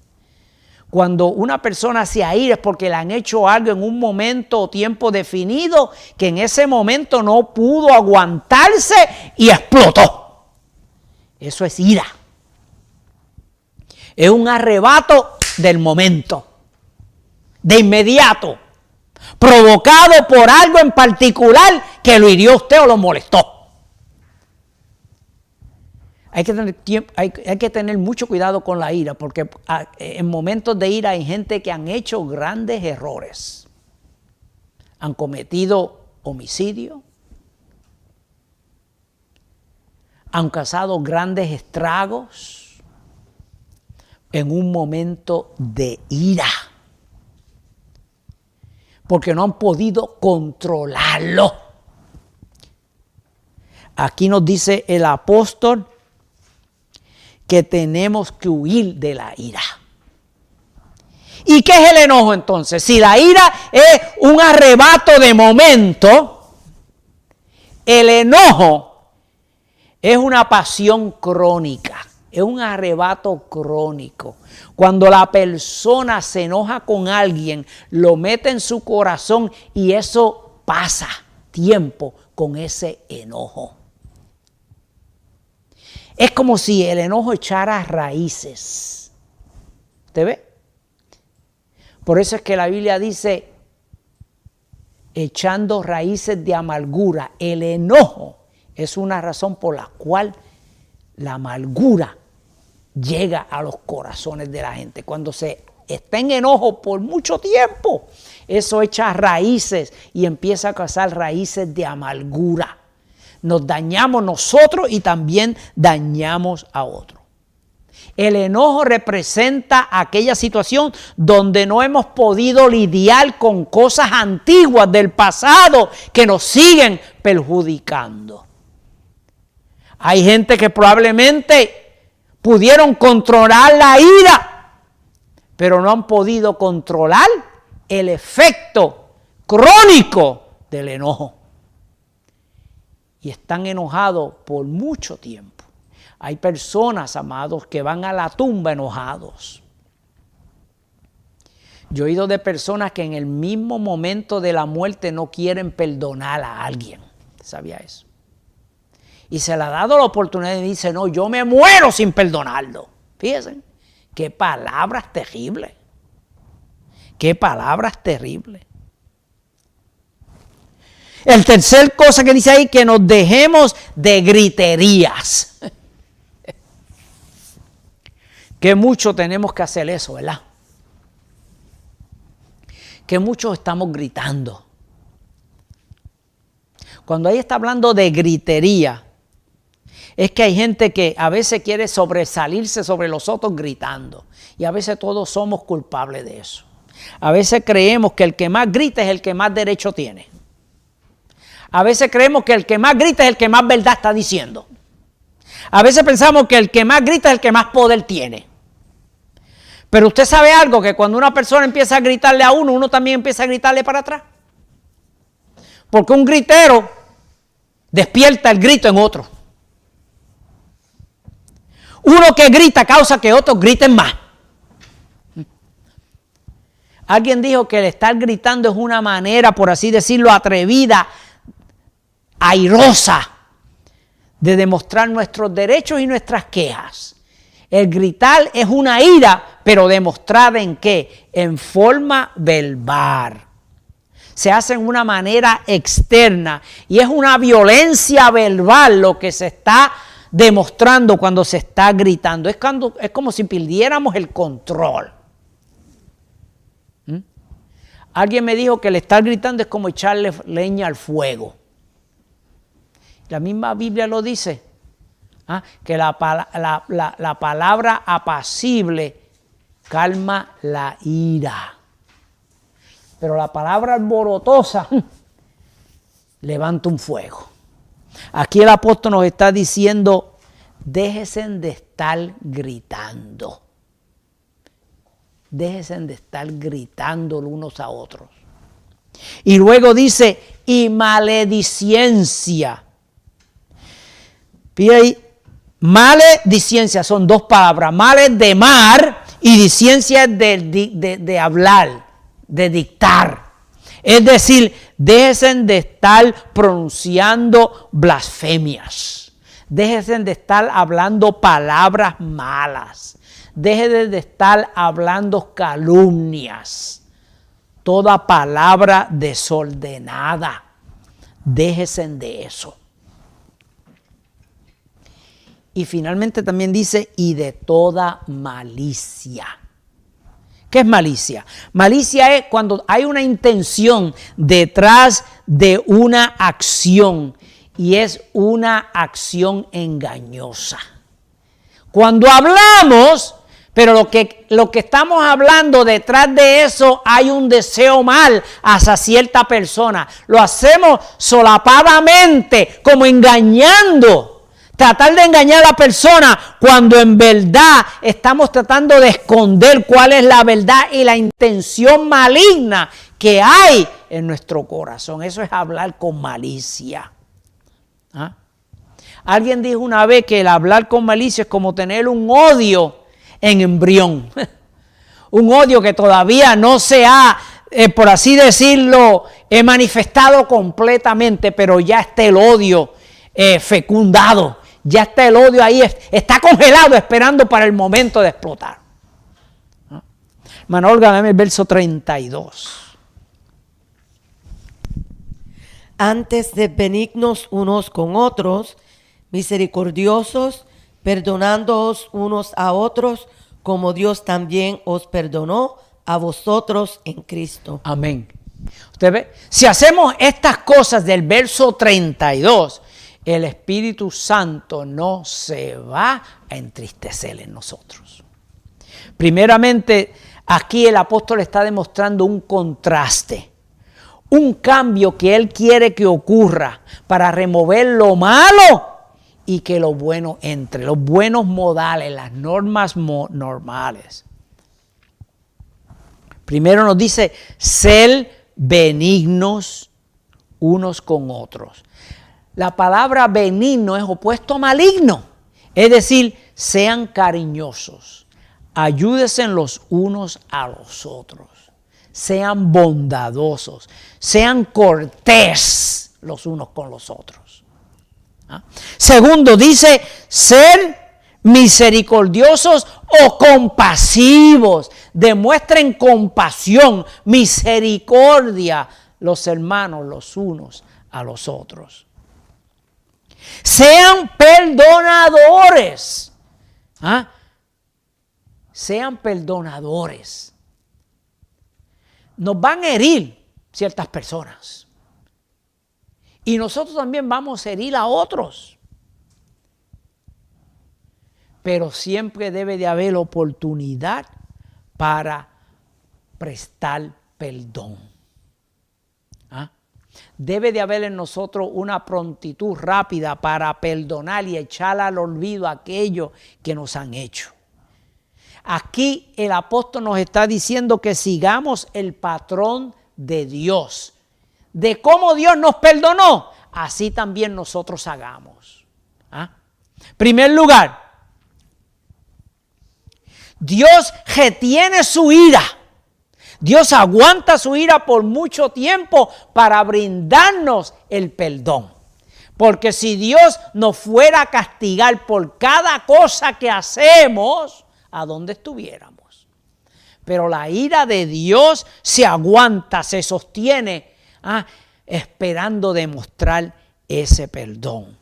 Cuando una persona se aira es porque le han hecho algo en un momento o tiempo definido que en ese momento no pudo aguantarse y explotó. Eso es ira. Es un arrebato del momento, de inmediato, provocado por algo en particular que lo hirió a usted o lo molestó. Hay que tener mucho cuidado con la ira, porque en momentos de ira hay gente que han hecho grandes errores. Han cometido homicidio, han causado grandes estragos en un momento de ira. porque no han podido controlarlo. Aquí nos dice el apóstol que tenemos que huir de la ira. ¿Y qué es el enojo entonces? Si la ira es un arrebato de momento, el enojo es una pasión crónica, es un arrebato crónico. Cuando la persona se enoja con alguien, lo mete en su corazón y eso pasa tiempo con ese enojo. Es como si el enojo echara raíces. ¿Usted ve? Por eso es que la Biblia dice, echando raíces de amargura. El enojo es una razón por la cual la amargura llega a los corazones de la gente. Cuando se está en enojo por mucho tiempo, eso echa raíces y empieza a causar raíces de amargura. Nos dañamos nosotros y también dañamos a otros. El enojo representa aquella situación donde no hemos podido lidiar con cosas antiguas del pasado que nos siguen perjudicando. Hay gente que probablemente pudieron controlar la ira, pero no han podido controlar el efecto crónico del enojo. Y están enojados por mucho tiempo. Hay personas, amados, que van a la tumba enojados. Yo he oído de personas que en el mismo momento de la muerte no quieren perdonar a alguien. ¿Sabía eso? Y se le ha dado la oportunidad y dice, no, yo me muero sin perdonarlo. Fíjense, qué palabras terribles. Qué palabras terribles. El tercer cosa que dice ahí, que nos dejemos de griterías. Que mucho tenemos que hacer eso, ¿verdad? Que muchos estamos gritando. Cuando ahí está hablando de gritería, es que hay gente que a veces quiere sobresalirse sobre los otros gritando. Y a veces todos somos culpables de eso. A veces creemos que el que más grita es el que más derecho tiene. A veces creemos que el que más grita es el que más verdad está diciendo. A veces pensamos que el que más grita es el que más poder tiene. Pero usted sabe algo, que cuando una persona empieza a gritarle a uno, uno también empieza a gritarle para atrás. Porque un gritero despierta el grito en otro. Uno que grita causa que otros griten más. Alguien dijo que el estar gritando es una manera, por así decirlo, atrevida, airosa, de demostrar nuestros derechos y nuestras quejas. El gritar es una ira, pero demostrada ¿en qué? En forma verbal. Se hace en una manera externa y es una violencia verbal lo que se está demostrando cuando se está gritando. Es como si perdiéramos el control. Alguien me dijo que el estar gritando es como echarle leña al fuego. La misma Biblia lo dice, que la palabra apacible calma la ira. Pero la palabra alborotosa levanta un fuego. Aquí el apóstol nos está diciendo, déjense de estar gritando. Déjense de estar gritando unos a otros. Y luego dice, y maledicencia. Fíjate ahí, maledicencia son dos palabras. Mal es de mar y diciencia es de hablar, de dictar. Es decir, déjense de estar pronunciando blasfemias. Déjense de estar hablando palabras malas. Déjense de estar hablando calumnias. Toda palabra desordenada. Déjense de eso. Y finalmente también dice, y de toda malicia. ¿Qué es malicia? Malicia es cuando hay una intención detrás de una acción y es una acción engañosa. Cuando hablamos, Pero lo que estamos hablando, detrás de eso hay un deseo mal hacia cierta persona. Lo hacemos solapadamente, como engañando. Tratar de engañar a la persona cuando en verdad estamos tratando de esconder cuál es la verdad y la intención maligna que hay en nuestro corazón. Eso es hablar con malicia. ¿Ah? Alguien dijo una vez que el hablar con malicia es como tener un odio en embrión. Un odio que todavía no se ha, por así decirlo, manifestado completamente, pero ya está el odio fecundado. Ya está el odio ahí, está congelado esperando para el momento de explotar. ¿No? Hermano Olga, dame el verso 32. Antes de benignos unos con otros, misericordiosos, perdonándoos unos a otros, como Dios también os perdonó a vosotros en Cristo. Amén. Usted ve, si hacemos estas cosas del verso 32, el Espíritu Santo no se va a entristecer en nosotros. Primeramente, aquí el apóstol está demostrando un contraste, un cambio que él quiere que ocurra para remover lo malo y que lo bueno entre, los buenos modales, las normas normales. Primero nos dice, ser benignos unos con otros. La palabra benigno es opuesto a maligno. Es decir, sean cariñosos, ayúdense los unos a los otros, sean bondadosos, sean cortés los unos con los otros. ¿Ah? Segundo, dice ser misericordiosos o compasivos. Demuestren compasión, misericordia los hermanos los unos a los otros. Sean perdonadores. ¿Ah? Sean perdonadores. Nos van a herir ciertas personas. Y nosotros también vamos a herir a otros. Pero siempre debe de haber oportunidad para prestar perdón. ¿Ah? Debe de haber en nosotros una prontitud rápida para perdonar y echar al olvido aquello que nos han hecho. Aquí el apóstol nos está diciendo que sigamos el patrón de Dios. De cómo Dios nos perdonó, así también nosotros hagamos. ¿Ah? Primer lugar, Dios retiene su ira. Dios aguanta su ira por mucho tiempo para brindarnos el perdón. Porque si Dios nos fuera a castigar por cada cosa que hacemos, ¿a dónde estuviéramos? Pero la ira de Dios se aguanta, se sostiene, esperando demostrar ese perdón.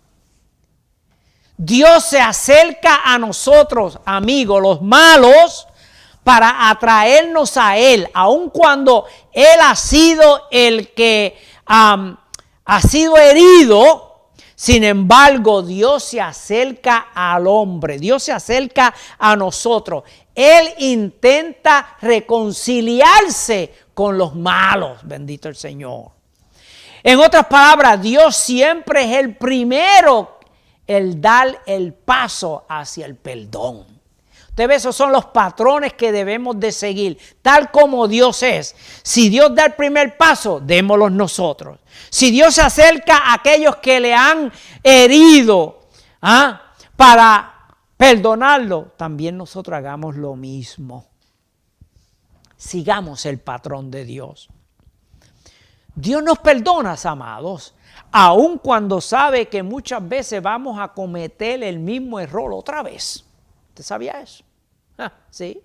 Dios se acerca a nosotros, amigos, los malos, para atraernos a Él, aun cuando Él ha sido el que ha sido herido. Sin embargo, Dios se acerca al hombre, Dios se acerca a nosotros. Él intenta reconciliarse con los malos, bendito el Señor. En otras palabras, Dios siempre es el primero en dar el paso hacia el perdón. Usted ve, esos son los patrones que debemos de seguir, tal como Dios es. Si Dios da el primer paso, démoslos nosotros. Si Dios se acerca a aquellos que le han herido, para perdonarlo, también nosotros hagamos lo mismo. Sigamos el patrón de Dios. Dios nos perdona, amados, aun cuando sabe que muchas veces vamos a cometer el mismo error otra vez. ¿Usted sabía eso? ¿Sí?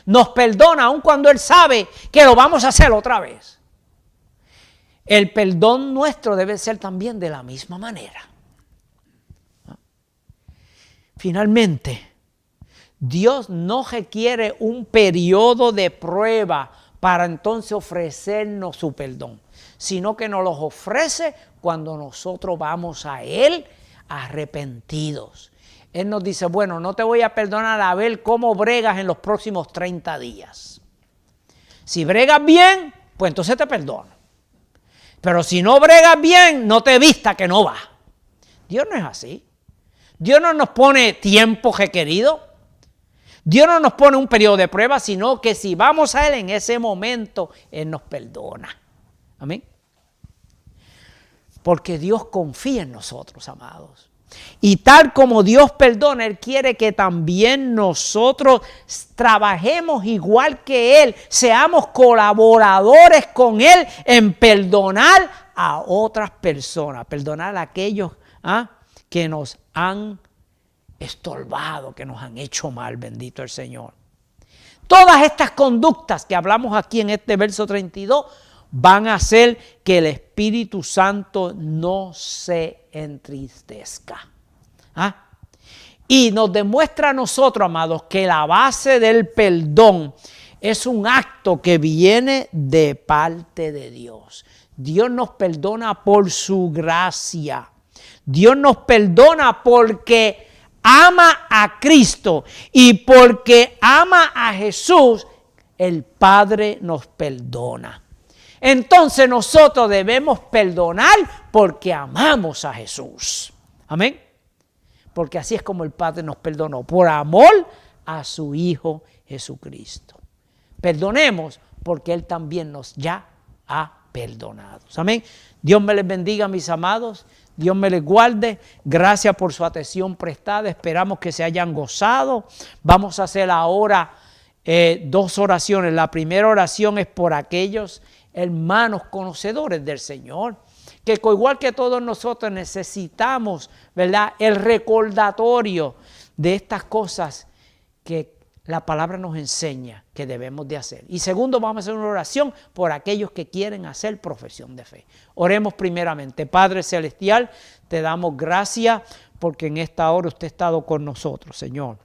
Nos perdona aun cuando Él sabe que lo vamos a hacer otra vez. El perdón nuestro debe ser también de la misma manera. Finalmente, Dios no requiere un periodo de prueba para entonces ofrecernos su perdón, sino que nos los ofrece cuando nosotros vamos a Él arrepentidos. Él nos dice, bueno, no te voy a perdonar a ver cómo bregas en los próximos 30 días. Si bregas bien, pues entonces te perdono. Pero si no bregas bien, no te vista que no va. Dios no es así. Dios no nos pone tiempo requerido. Dios no nos pone un periodo de prueba, sino que si vamos a Él en ese momento, Él nos perdona. Amén. Porque Dios confía en nosotros, amados. Y tal como Dios perdona, Él quiere que también nosotros trabajemos igual que Él, seamos colaboradores con Él en perdonar a otras personas, perdonar a aquellos que nos han estorbado, que nos han hecho mal, bendito el Señor. Todas estas conductas que hablamos aquí en este verso 32 van a hacer que el Espíritu Santo no se entristezca. Y nos demuestra a nosotros, amados, que la base del perdón es un acto que viene de parte de Dios. Dios nos perdona por su gracia. Dios nos perdona porque ama a Cristo y porque ama a Jesús, el Padre nos perdona. Entonces nosotros debemos perdonar porque amamos a Jesús. Amén. Porque así es como el Padre nos perdonó, por amor a su Hijo Jesucristo. Perdonemos porque Él también nos ya ha perdonado. Amén. Dios me les bendiga, mis amados. Dios me les guarde. Gracias por su atención prestada. Esperamos que se hayan gozado. Vamos a hacer ahora 2 oraciones. La primera oración es por aquellos hermanos conocedores del Señor, que igual que todos nosotros necesitamos, ¿verdad?, el recordatorio de estas cosas que la palabra nos enseña que debemos de hacer. Y segundo, vamos a hacer una oración por aquellos que quieren hacer profesión de fe. Oremos primeramente. Padre Celestial, te damos gracias porque en esta hora usted ha estado con nosotros, Señor.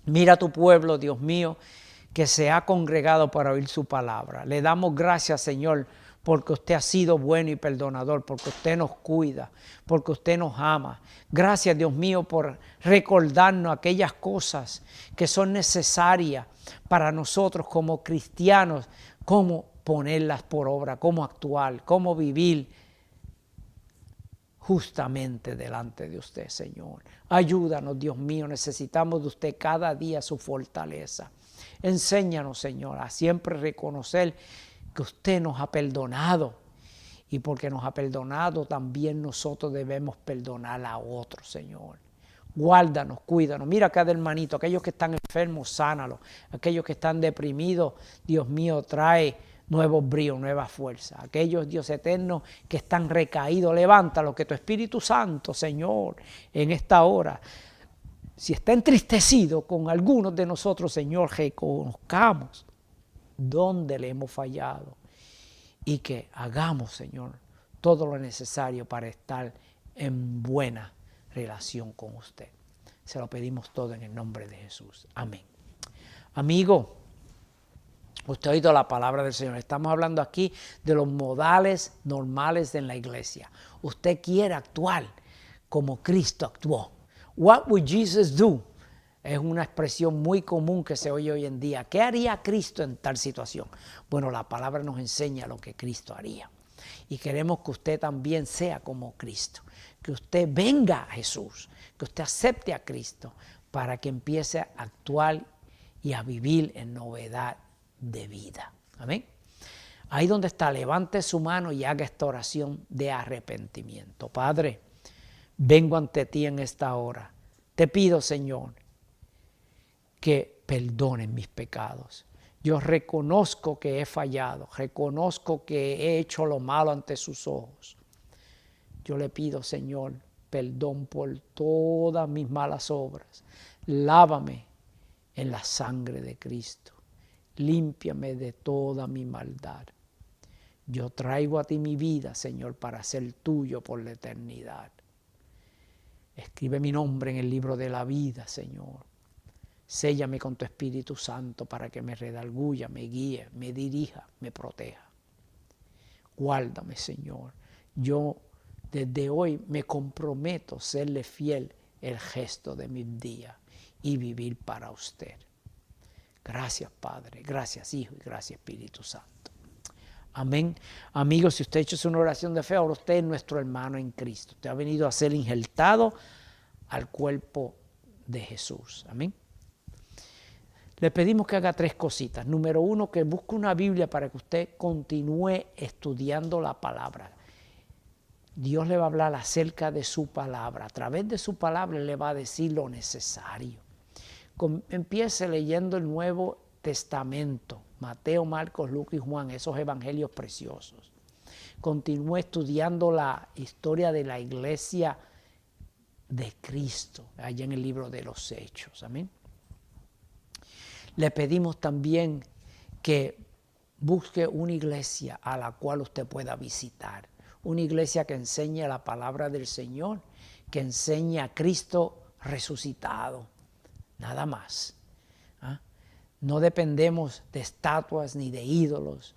Mira a tu pueblo, Dios mío, que se ha congregado para oír su palabra. Le damos gracias, Señor, porque usted ha sido bueno y perdonador, porque usted nos cuida, porque usted nos ama. Gracias, Dios mío, por recordarnos aquellas cosas que son necesarias para nosotros como cristianos, cómo ponerlas por obra, cómo actuar, cómo vivir justamente delante de usted, Señor. Ayúdanos, Dios mío, necesitamos de usted cada día su fortaleza. Enséñanos, Señor, a siempre reconocer que usted nos ha perdonado y porque nos ha perdonado también nosotros debemos perdonar a otros, Señor. Guárdanos, cuídanos. Mira a cada hermanito, aquellos que están enfermos, sánalos. Aquellos que están deprimidos, Dios mío, trae nuevos bríos, nueva fuerza. Aquellos, Dios eterno, que están recaídos, levántalos, que tu Espíritu Santo, Señor, en esta hora, si está entristecido con algunos de nosotros, Señor, reconozcamos dónde le hemos fallado y que hagamos, Señor, todo lo necesario para estar en buena relación con usted. Se lo pedimos todo en el nombre de Jesús. Amén. Amigo, usted ha oído la palabra del Señor. Estamos hablando aquí de los modales normales en la iglesia. Usted quiere actuar como Cristo actuó. What would Jesus do? Es una expresión muy común que se oye hoy en día. ¿Qué haría Cristo en tal situación? Bueno, la palabra nos enseña lo que Cristo haría. Y queremos que usted también sea como Cristo. Que usted venga a Jesús. Que usted acepte a Cristo para que empiece a actuar y a vivir en novedad de vida. Amén. Ahí donde está, levante su mano y haga esta oración de arrepentimiento. Padre, vengo ante ti en esta hora. Te pido, Señor, que perdonen mis pecados. Yo reconozco que he fallado, reconozco que he hecho lo malo ante sus ojos. Yo le pido, Señor, perdón por todas mis malas obras. Lávame en la sangre de Cristo. Límpiame de toda mi maldad. Yo traigo a ti mi vida, Señor, para ser tuyo por la eternidad. Escribe mi nombre en el libro de la vida, Señor. Séllame con tu Espíritu Santo para que me redarguya, me guíe, me dirija, me proteja. Guárdame, Señor. Yo desde hoy me comprometo a serle fiel el gesto de mis días y vivir para usted. Gracias, Padre, gracias, Hijo, y gracias, Espíritu Santo. Amén. Amigos, si usted ha hecho una oración de fe, ahora usted es nuestro hermano en Cristo. Usted ha venido a ser injertado al cuerpo de Jesús. Amén. Le pedimos que haga 3 cositas. Número 1, que busque una Biblia para que usted continúe estudiando la palabra. Dios le va a hablar acerca de su palabra. A través de su palabra le va a decir lo necesario. Empiece leyendo el Nuevo Testamento. Mateo, Marcos, Lucas y Juan, esos evangelios preciosos. Continúe estudiando la historia de la iglesia de Cristo, allá en el libro de los Hechos. Amén. Le pedimos también que busque una iglesia a la cual usted pueda visitar. Una iglesia que enseñe la palabra del Señor, que enseñe a Cristo resucitado. Nada más. No dependemos de estatuas, ni de ídolos,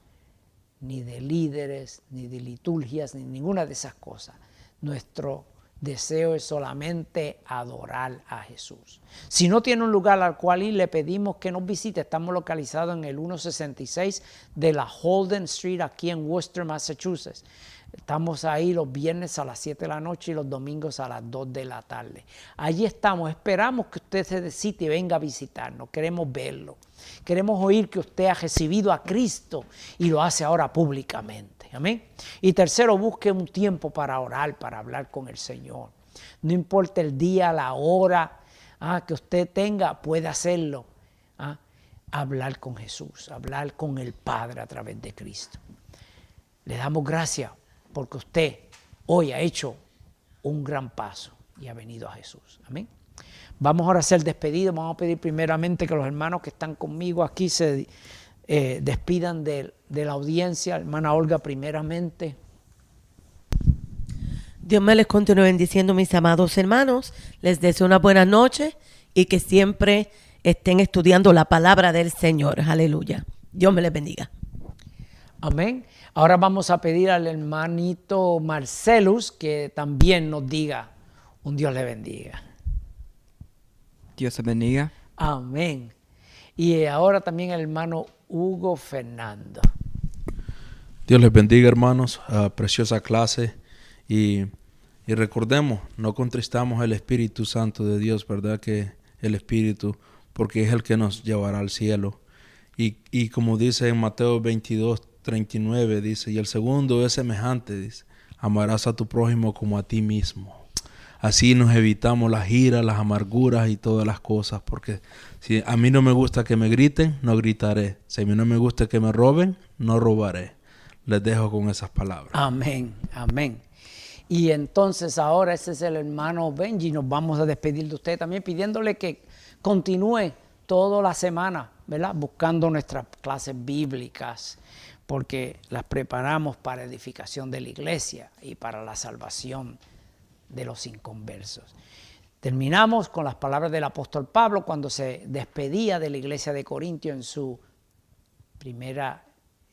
ni de líderes, ni de liturgias, ni ninguna de esas cosas. Nuestro deseo es solamente adorar a Jesús. Si no tiene un lugar al cual ir, le pedimos que nos visite. Estamos localizados en el 166 de la Holden Street, aquí en Worcester, Massachusetts. Estamos ahí los viernes a las 7 de la noche y los domingos a las 2 de la tarde. Allí estamos. Esperamos que usted se decide y venga a visitarnos. Queremos verlo. Queremos oír que usted ha recibido a Cristo y lo hace ahora públicamente. Amén. Y tercero, busque un tiempo para orar, para hablar con el Señor. No importa el día, la hora que usted tenga, puede hacerlo. Hablar con Jesús, hablar con el Padre a través de Cristo. Le damos gracias porque usted hoy ha hecho un gran paso y ha venido a Jesús. Amén. Vamos ahora a ser despedidos. Vamos a pedir primeramente que los hermanos que están conmigo aquí se despidan de la audiencia. Hermana Olga, primeramente. Dios me les continúe bendiciendo, mis amados hermanos. Les deseo una buena noche y que siempre estén estudiando la palabra del Señor. Aleluya. Dios me les bendiga. Amén. Ahora vamos a pedir al hermanito Marcelus que también nos diga un Dios le bendiga. Dios te bendiga. Amén. Y ahora también el hermano Hugo Fernando. Dios les bendiga, hermanos. Preciosa clase. Y recordemos, no contristamos el Espíritu Santo de Dios, ¿verdad? Que el Espíritu, porque es el que nos llevará al cielo. Y como dice en Mateo 22:39, dice, y el segundo es semejante, dice, amarás a tu prójimo como a ti mismo. Así nos evitamos las iras, las amarguras y todas las cosas, porque si a mí no me gusta que me griten, no gritaré. Si a mí no me gusta que me roben, no robaré. Les dejo con esas palabras. Amén, amén. Y entonces ahora ese es el hermano Benji. Nos vamos a despedir de usted también pidiéndole que continúe toda la semana, ¿verdad? Buscando nuestras clases bíblicas, porque las preparamos para edificación de la iglesia y para la salvación de los inconversos. Terminamos con las palabras del apóstol Pablo cuando se despedía de la iglesia de Corintio en su primera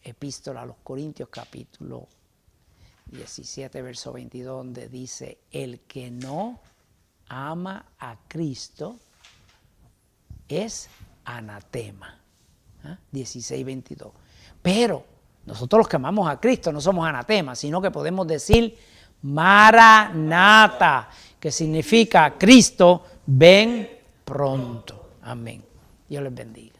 epístola a los Corintios, capítulo 17, verso 22, donde dice, el que no ama a Cristo es anatema. 16, 22. Pero nosotros los que amamos a Cristo no somos anatema, sino que podemos decir Maranata, que significa Cristo, ven pronto. Amén. Dios les bendiga.